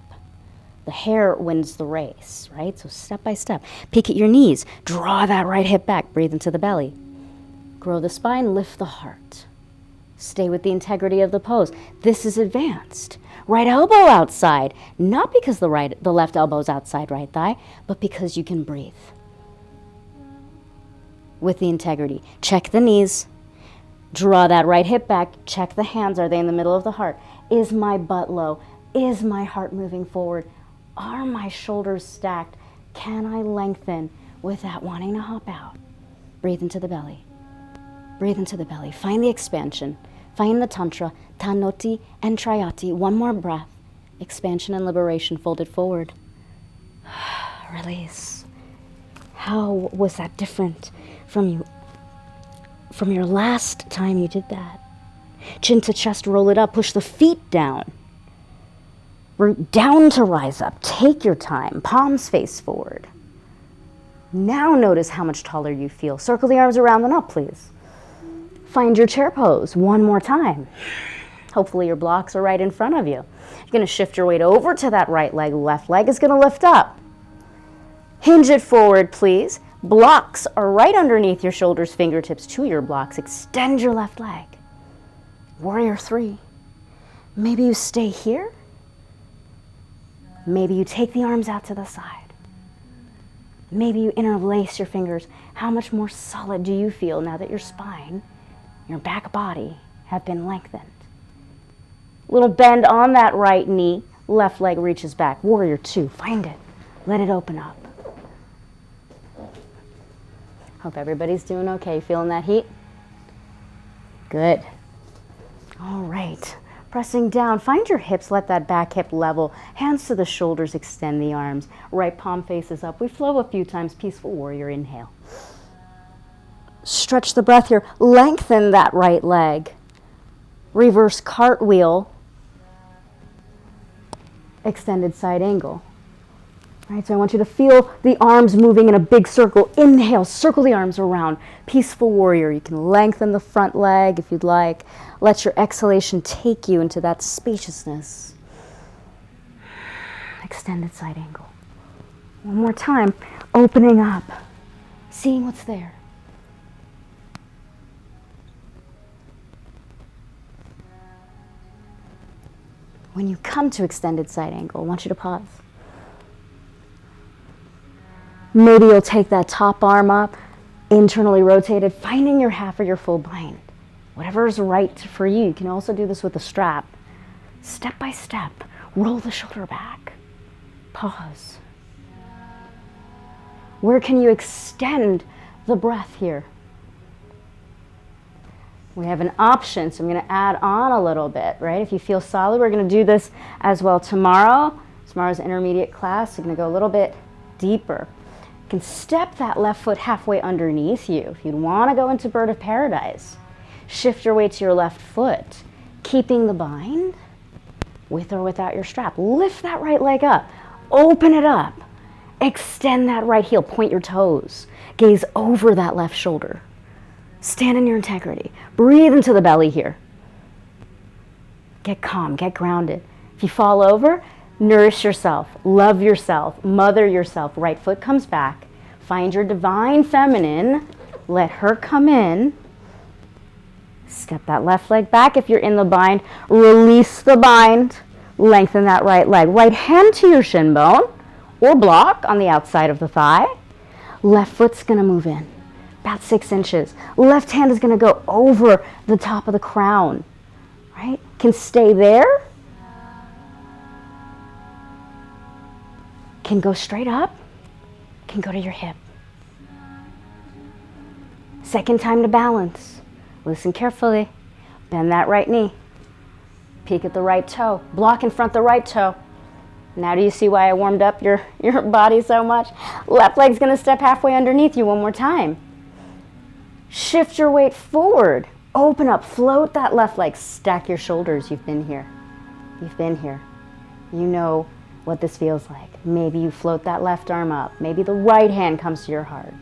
the hare wins the race, right? So step by step. Peek at your knees. Draw that right hip back. Breathe into the belly. Grow the spine. Lift the heart. Stay with the integrity of the pose. This is advanced. Right elbow outside. Not because the left elbow is outside right thigh, but because you can breathe. With the integrity. Check the knees. Draw that right hip back. Check the hands. Are they in the middle of the heart? Is my butt low? Is my heart moving forward? Are my shoulders stacked? Can I lengthen without wanting to hop out? Breathe into the belly. Breathe into the belly. Find the expansion. Find the Tantra, Tanoti and Triati. One more breath. Expansion and liberation folded forward. Release. How was that different from your last time you did that? Chin to chest, roll it up. Push the feet down. Root down to rise up. Take your time. Palms face forward. Now notice how much taller you feel. Circle the arms around and up, please. Find your chair pose one more time. Hopefully your blocks are right in front of you. You're going to shift your weight over to that right leg. Left leg is going to lift up. Hinge it forward, please. Blocks are right underneath your shoulders, fingertips to your blocks. Extend your left leg. Warrior 3. Maybe you stay here. Maybe you take the arms out to the side. Maybe you interlace your fingers. How much more solid do you feel now that your spine, your back body have been lengthened? Little bend on that right knee. Left leg reaches back. Warrior 2. Find it. Let it open up. Hope everybody's doing okay. Feeling that heat? Good. All right. Pressing down, find your hips, let that back hip level. Hands to the shoulders, extend the arms. Right palm faces up. We flow a few times. Peaceful warrior, inhale. Stretch the breath here. Lengthen that right leg. Reverse cartwheel. Extended side angle. All right, so I want you to feel the arms moving in a big circle. Inhale, circle the arms around. Peaceful warrior. You can lengthen the front leg if you'd like. Let your exhalation take you into that spaciousness. Extended side angle. One more time. Opening up. Seeing what's there. When you come to extended side angle, I want you to pause. Maybe you'll take that top arm up, internally rotated, finding your half or your full bind. Whatever is right for you. You can also do this with a strap. Step by step, roll the shoulder back. Pause. Where can you extend the breath here? We have an option, so I'm going to add on a little bit, right? If you feel solid, we're going to do this as well tomorrow. Tomorrow's intermediate class. We're going to go a little bit deeper. You can step that left foot halfway underneath you. If you'd want to go into bird of paradise, shift your weight to your left foot, keeping the bind with or without your strap. Lift that right leg up, open it up, extend that right heel, point your toes, gaze over that left shoulder. Stand in your integrity. Breathe into the belly here. Get calm, get grounded. If you fall over, nourish yourself, love yourself, mother yourself. Right foot comes back. Find your divine feminine. Let her come in. Step that left leg back. If you're in the bind, release the bind. Lengthen that right leg. Right hand to your shin bone or block on the outside of the thigh. Left foot's going to move in about 6 inches. Left hand is going to go over the top of the crown. right? Can stay there, can go straight up, can go to your hip. Second time to balance. Listen carefully. Bend that right knee. Peek at the right toe. Block in front the right toe. Now do you see why I warmed up your body so much? Left leg's gonna step halfway underneath you one more time. Shift your weight forward. Open up, float that left leg. Stack your shoulders. You've been here. You've been here. You know what this feels like. Maybe you float that left arm up. Maybe the right hand comes to your heart.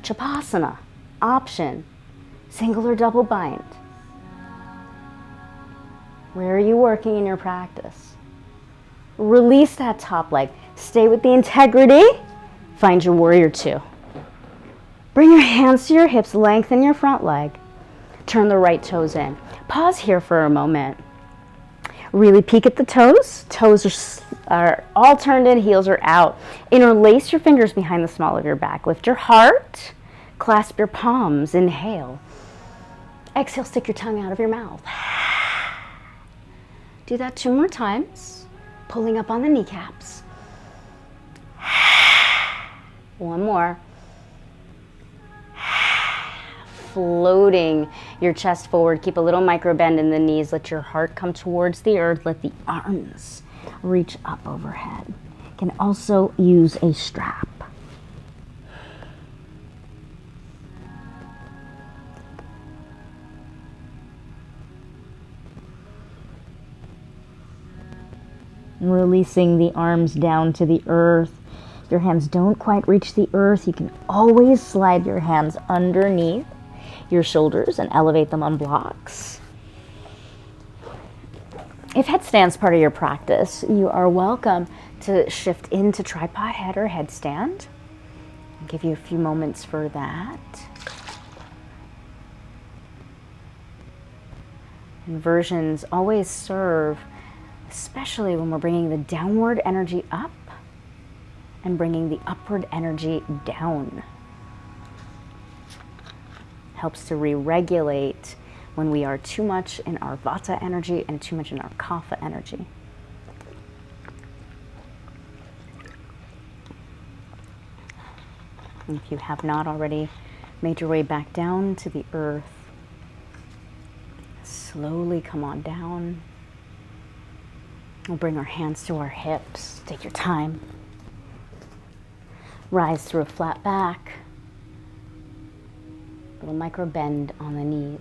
𝗁𝘁𝗀𝘁, option, single or double bind. Where are you working in your practice? Release that top leg. Stay with the integrity. Find your warrior two. Bring your hands to your hips, lengthen your front leg. Turn the right toes in. Pause here for a moment. Really peek at the toes. Toes are all turned in, heels are out. Interlace your fingers behind the small of your back. Lift your heart. Clasp your palms. Inhale. Exhale, stick your tongue out of your mouth. Do that 2 more times. Pulling up on the kneecaps. 1 more. Floating your chest forward. Keep a little micro bend in the knees. Let your heart come towards the earth. Let the arms reach up overhead. You can also use a strap. Releasing the arms down to the earth. If your hands don't quite reach the earth, you can always slide your hands underneath your shoulders and elevate them on blocks. If headstand's part of your practice, you are welcome to shift into tripod head or headstand. I'll give you a few moments for that. Inversions always serve, especially when we're bringing the downward energy up and bringing the upward energy down. Helps to re-regulate when we are too much in our vata energy and too much in our kapha energy. And if you have not already made your way back down to the earth, slowly come on down. We'll bring our hands to our hips. Take your time. Rise through a flat back. Little micro bend on the knees.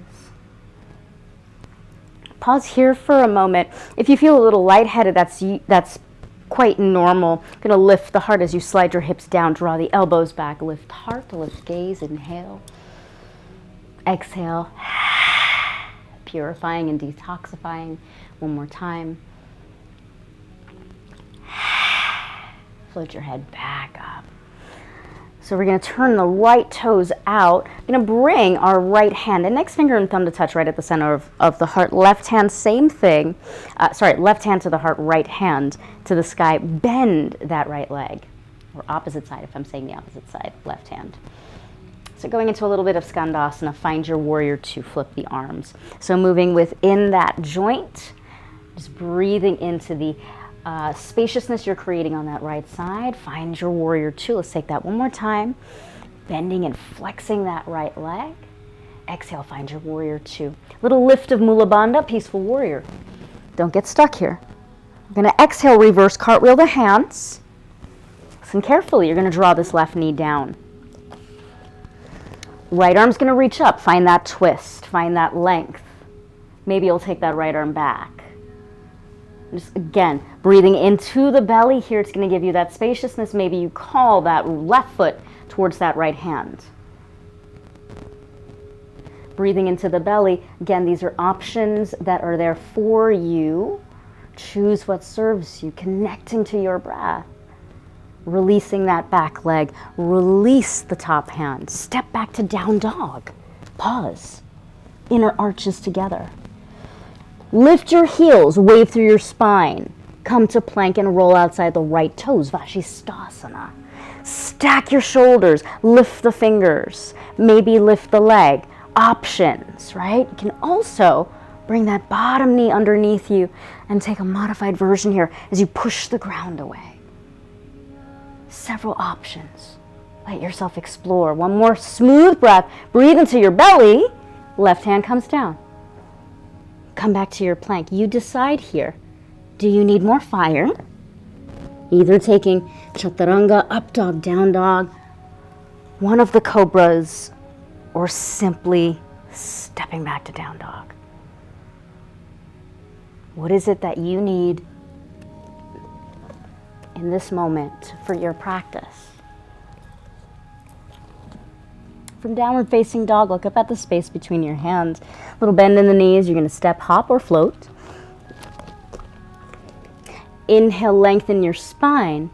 Pause here for a moment. If you feel a little lightheaded, that's quite normal. Going to lift the heart as you slide your hips down. Draw the elbows back. Lift heart, lift gaze. Inhale. Exhale. Purifying and detoxifying. One more time. Float your head back up. So we're going to turn the right toes out. We're going to bring our right hand, index finger and thumb to touch right at the center of the heart. Left hand, same thing. Left hand to the heart, right hand to the sky. Bend that right leg. Or opposite side, if I'm saying the opposite side, left hand. So going into a little bit of skandasana, find your warrior two, flip the arms. So moving within that joint, just breathing into the spaciousness you're creating on that right side. Find your warrior two. Let's take that one more time. Bending and flexing that right leg. Exhale, find your warrior two. Little lift of Mula Bandha, peaceful warrior. Don't get stuck here. We're going to exhale, reverse cartwheel the hands. Listen carefully. You're going to draw this left knee down. Right arm's going to reach up. Find that twist. Find that length. Maybe you'll take that right arm back. Just again, breathing into the belly here, it's going to give you that spaciousness. Maybe you call that left foot towards that right hand. Breathing into the belly. Again, these are options that are there for you. Choose what serves you, connecting to your breath. Releasing that back leg. Release the top hand. Step back to down dog. Pause. Inner arches together. Lift your heels, wave through your spine. Come to plank and roll outside the right toes, Vashisthasana. Stack your shoulders, lift the fingers, maybe lift the leg. Options, right? You can also Bring that bottom knee underneath you and take a modified version here as you push the ground away. Several options. Let yourself explore. One more smooth breath. Breathe into your belly. Left hand comes down. Come back to your plank. You decide here. Do you need more fire? Either taking chaturanga, up dog, down dog, one of the cobras, or simply stepping back to down dog. What is it that you need in this moment for your practice? From downward facing dog, look up at the space between your hands. Little bend in the knees. You're going to step, hop, or float. Inhale, lengthen your spine.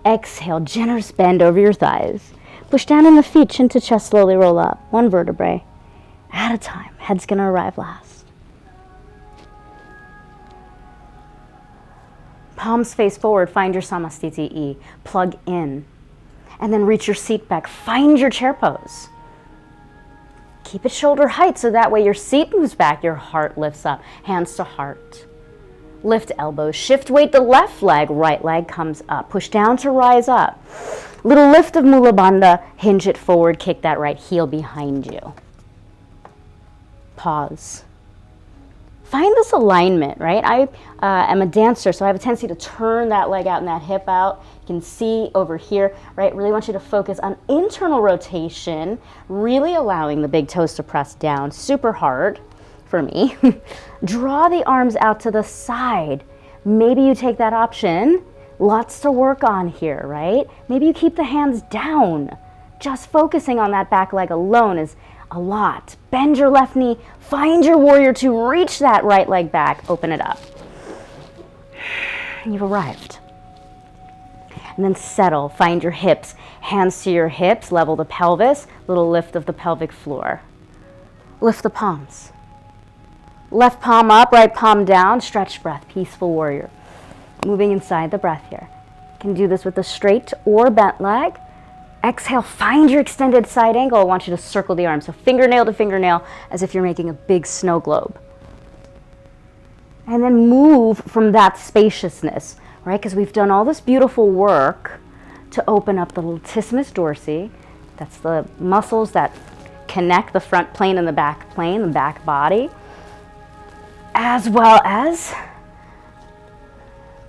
Exhale, generous bend over your thighs. Push down in the feet, chin to chest, slowly roll up. One vertebrae at a time. Head's going to arrive last. Palms face forward, find your Samastiti. Plug in. And then reach your seat back. Find your chair pose. Keep it shoulder height so that way your seat moves back, your heart lifts up. Hands to heart. Lift elbows. Shift weight the left leg, right leg comes up. Push down to rise up. Little lift of Mula Bandha. Hinge it forward, kick that right heel behind you. Pause. Find this alignment, right? I am a dancer, so I have a tendency to turn that leg out and that hip out. You can see over here, right? Really want you to focus on internal rotation, really allowing the big toes to press down, super hard for me. Draw the arms out to the side. Maybe you take that option. Lots to work on here, right? Maybe you keep the hands down. Just focusing on that back leg alone is a lot. Bend your left knee, find your warrior two, reach that right leg back, open it up. You've arrived. And then settle, find your hips, hands to your hips, level the pelvis, little lift of the pelvic floor. Lift the palms. Left palm up, right palm down, stretch breath, peaceful warrior. Moving inside the breath here. You can do this with a straight or bent leg. Exhale, find your extended side angle. I want you to circle the arms. So fingernail to fingernail as if you're making a big snow globe. And then move from that spaciousness, right? Because we've done all this beautiful work to open up the latissimus dorsi. That's the muscles that connect the front plane and the back plane, the back body, as well as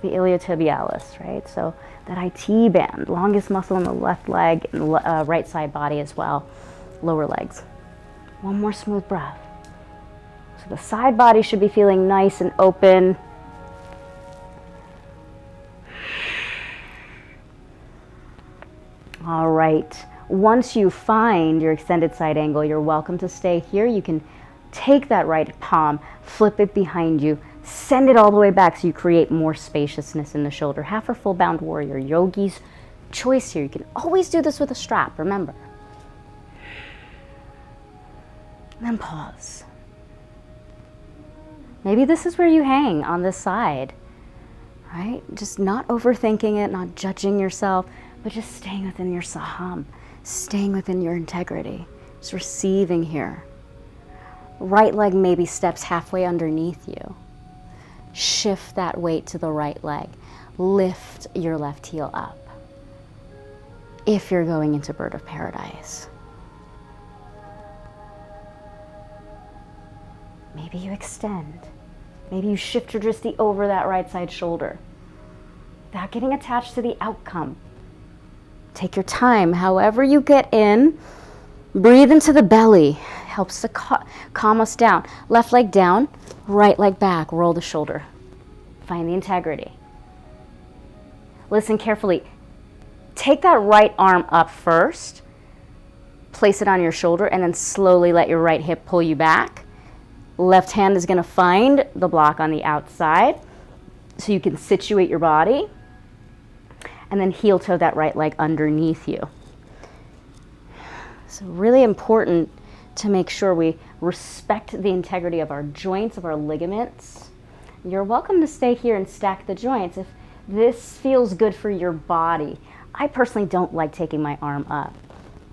the iliotibialis, right? So that IT band, longest muscle in the left leg and right side body as well, lower legs. One more smooth breath. So the side body should be feeling nice and open. All right, once you find your extended side angle, you're welcome to stay here. You can take that right palm, flip it behind you, send it all the way back so you create more spaciousness in the shoulder. Half or full bound warrior, yogi's choice here. You can always do this with a strap, remember. And then pause. Maybe this is where you hang on this side, right? Just not overthinking it, not judging yourself, but just staying within your saham, staying within your integrity, just receiving here. Right leg maybe steps halfway underneath you. Shift that weight to the right leg. Lift your left heel up. If you're going into bird of paradise. Maybe you extend. Maybe you shift your drishti over that right side shoulder without getting attached to the outcome. Take your time. However you get in, breathe into the belly. Helps to calm us down. Left leg down, right leg back. Roll the shoulder. Find the integrity. Listen carefully. Take that right arm up first. Place it on your shoulder and then slowly let your right hip pull you back. Left hand is going to find the block on the outside so you can situate your body. And then heel toe that right leg underneath you. So really important to make sure we respect the integrity of our joints, of our ligaments. You're welcome to stay here and stack the joints if this feels good for your body. I personally don't like taking my arm up,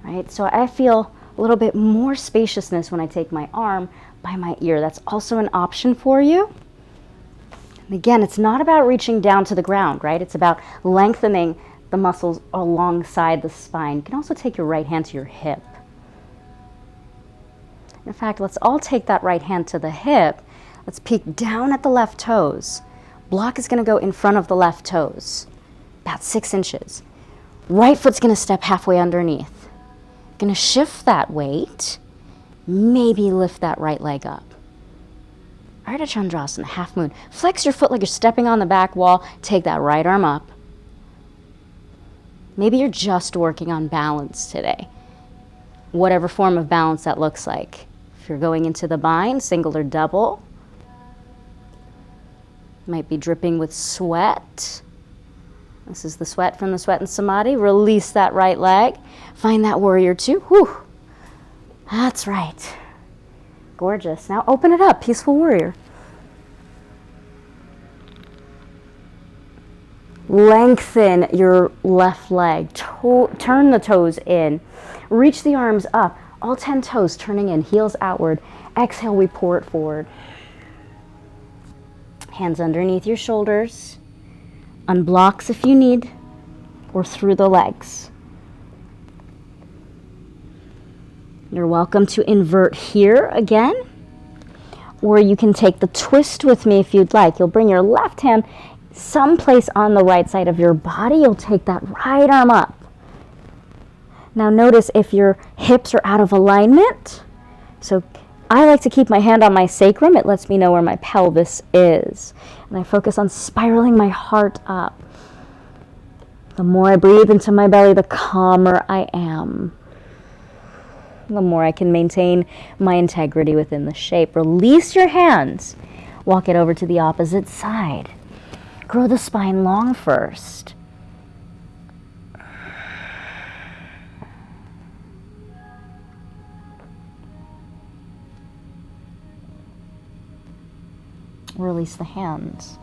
right? So I feel a little bit more spaciousness when I take my arm by my ear. That's also an option for you. And again, it's not about reaching down to the ground, right? It's about lengthening the muscles alongside the spine. You can also take your right hand to your hip. In fact, let's all take that right hand to the hip. Let's peek down at the left toes. Block is going to go in front of the left toes, about 6 inches. Right foot's going to step halfway underneath. Going to shift that weight. Maybe lift that right leg up. Ardha Chandrasana, half moon. Flex your foot like you're stepping on the back wall. Take that right arm up. Maybe you're just working on balance today. Whatever form of balance that looks like. If you're going into the bind, single or double. Might be dripping with sweat. This is the sweat from the sweat and samadhi. Release that right leg. Find that warrior two. Whew. That's right. Gorgeous. Now open it up, peaceful warrior. Lengthen your left leg. Turn the toes in. Reach the arms up. All 10 toes turning in, heels outward. Exhale, we pour it forward. Hands underneath your shoulders. Unblocks if you need, or through the legs. You're welcome to invert here again, or you can take the twist with me if you'd like. You'll bring your left hand someplace on the right side of your body. You'll take that right arm up. Now notice if your hips are out of alignment. So I like to keep my hand on my sacrum. It lets me know where my pelvis is. And I focus on spiraling my heart up. The more I breathe into my belly, the calmer I am. The more I can maintain my integrity within the shape. Release your hands. Walk it over to the opposite side. Grow the spine long first. Release the hands.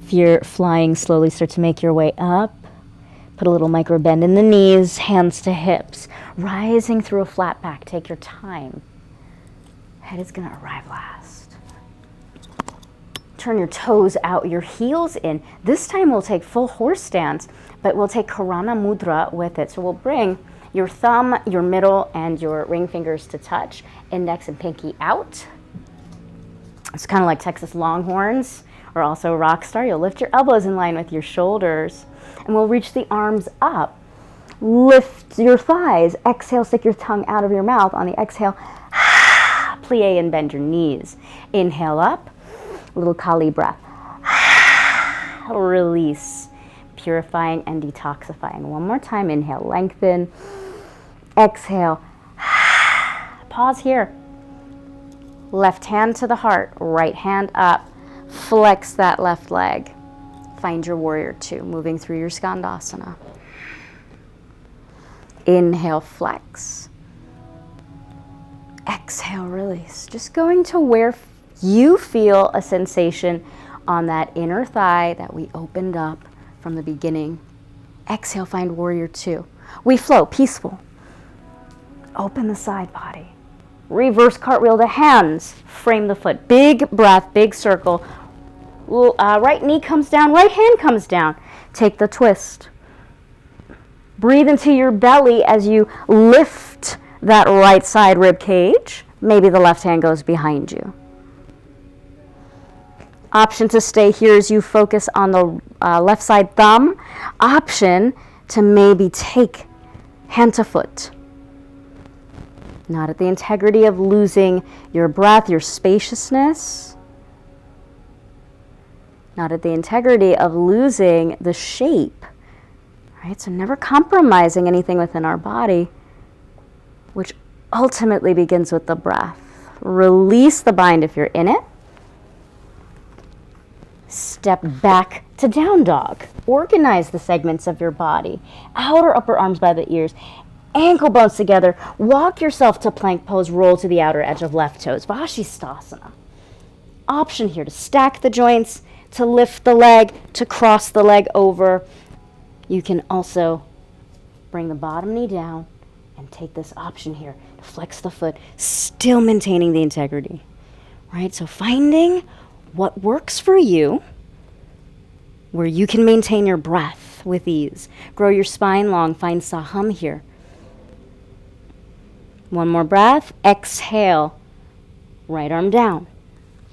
If you're flying, slowly start to make your way up. Put a little micro bend in the knees, hands to hips. Rising through a flat back. Take your time. Head is going to arrive last. Turn your toes out, your heels in. This time we'll take full horse stance, but we'll take karuna mudra with it. So we'll bring your thumb, your middle, and your ring fingers to touch. Index and pinky out. It's kind of like Texas Longhorns or also Rockstar. You'll lift your elbows in line with your shoulders. And we'll reach the arms up. Lift your thighs. Exhale, stick your tongue out of your mouth. On the exhale, plie and bend your knees. Inhale up. A little Kali breath. Release. Purifying and detoxifying. One more time. Inhale, lengthen. Exhale. Pause here. Left hand to the heart, right hand up. Flex that left leg. Find your warrior two, moving through your skandasana. Inhale, flex. Exhale, release. Just going to where you feel a sensation on that inner thigh that we opened up from the beginning. Exhale, find warrior two. We flow, peaceful. Open the side body. Reverse cartwheel the hands. Frame the foot. Big breath, big circle. Right knee comes down, right hand comes down. Take the twist. Breathe into your belly as you lift that right side rib cage. Maybe the left hand goes behind you. Option to stay here as you focus on the left side thumb. Option to maybe take hand to foot. Not at the integrity of losing your breath, your spaciousness. Not at the integrity of losing the shape. Right? So never compromising anything within our body, which ultimately begins with the breath. Release the bind if you're in it. Step back to down dog. Organize the segments of your body. Outer upper arms by the ears. Ankle bones together. Walk yourself to plank pose. Roll to the outer edge of left toes. Vashisthasana. Option here to stack the joints, to lift the leg, to cross the leg over. You can also bring the bottom knee down and take this option here to flex the foot, still maintaining the integrity, right? So finding what works for you, where you can maintain your breath with ease. Grow your spine long, find saham here. One more breath, exhale, right arm down.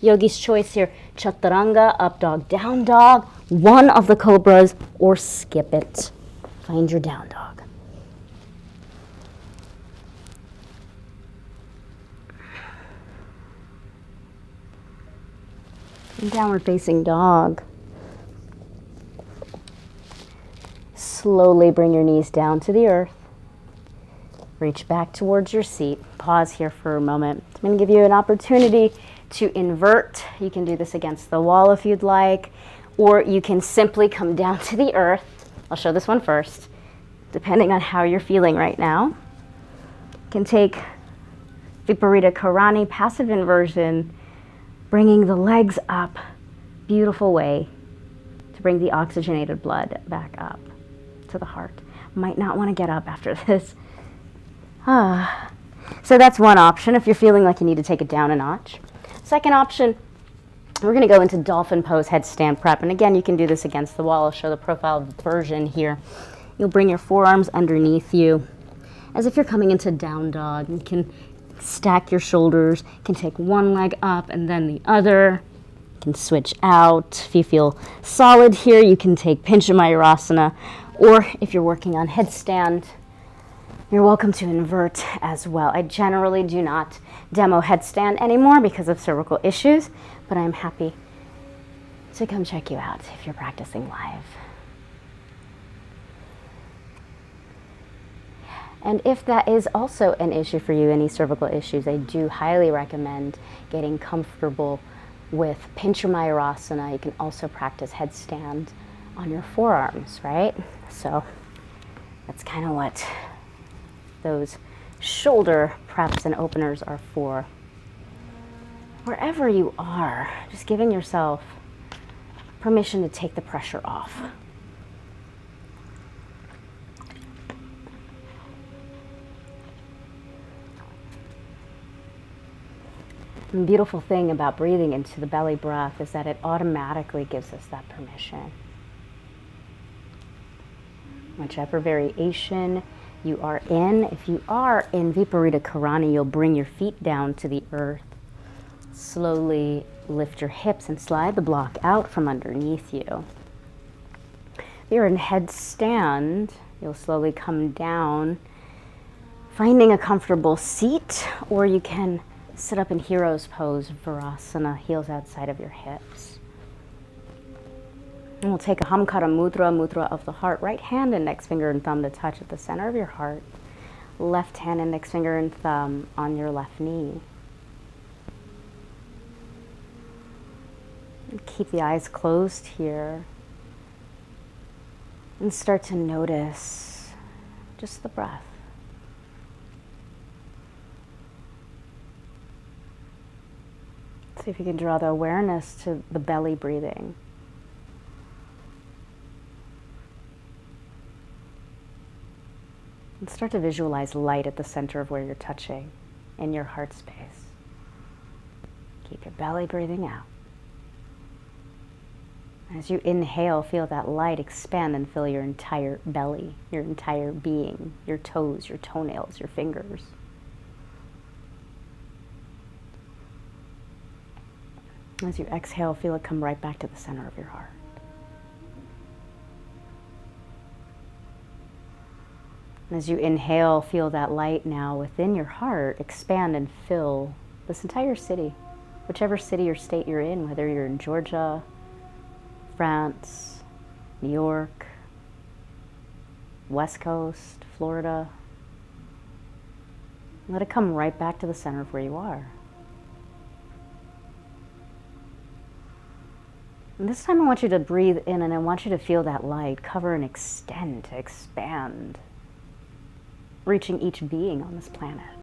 Yogi's choice here, chaturanga, up dog, down dog, one of the cobras, or skip it. Find your down dog. And downward facing dog. Slowly bring your knees down to the earth. Reach back towards your seat. Pause here for a moment. I'm going to give you an opportunity to invert. You can do this against the wall if you'd like, or you can simply come down to the earth. I'll show this one first, depending on how you're feeling right now. You can take Viparita Karani, passive inversion, bringing the legs up, beautiful way to bring the oxygenated blood back up to the heart. Might not want to get up after this. So that's one option if you're feeling like you need to take it down a notch. Second option, we're going to go into dolphin pose, headstand prep. And again, you can do this against the wall. I'll show the profile version here. You'll bring your forearms underneath you as if you're coming into down dog. You can stack your shoulders. You can take one leg up and then the other. You can switch out. If you feel solid here, you can take 𝗔𝗿𝘁𝘀𝘁'𝘀. Or if you're working on headstand, you're welcome to invert as well. I generally do not demo headstand anymore because of cervical issues, but I'm happy to come check you out if you're practicing live. And if that is also an issue for you, any cervical issues, I do highly recommend getting comfortable with 𝗔𝗿𝘁𝘀𝘁𝘀. You can also practice headstand on your forearms, right? So that's kind of what those shoulder preps and openers are for. Wherever you are, just giving yourself permission to take the pressure off. And the beautiful thing about breathing into the belly breath is that it automatically gives us that permission. Whichever variation you are in, if you are in Viparita Karani, you'll bring your feet down to the earth. Slowly lift your hips and slide the block out from underneath you. If you're in headstand, you'll slowly come down, finding a comfortable seat, or you can sit up in hero's pose, virasana, heels outside of your hips. And we'll take a hamkara mudra, mudra of the heart, right hand, index finger and thumb to touch at the center of your heart. Left hand, index finger and thumb on your left knee. And keep the eyes closed here. And start to notice just the breath. See if you can draw the awareness to the belly breathing. And start to visualize light at the center of where you're touching in your heart space. Keep your belly breathing out. As you inhale, feel that light expand and fill your entire belly, your entire being, your toes, your toenails, your fingers. As you exhale, feel it come right back to the center of your heart. As you inhale, feel that light now within your heart expand and fill this entire city, whichever city or state you're in, whether you're in Georgia, France, New York, West Coast, Florida. Let it come right back to the center of where you are. And this time I want you to breathe in and I want you to feel that light cover and extend, expand, reaching each being on this planet.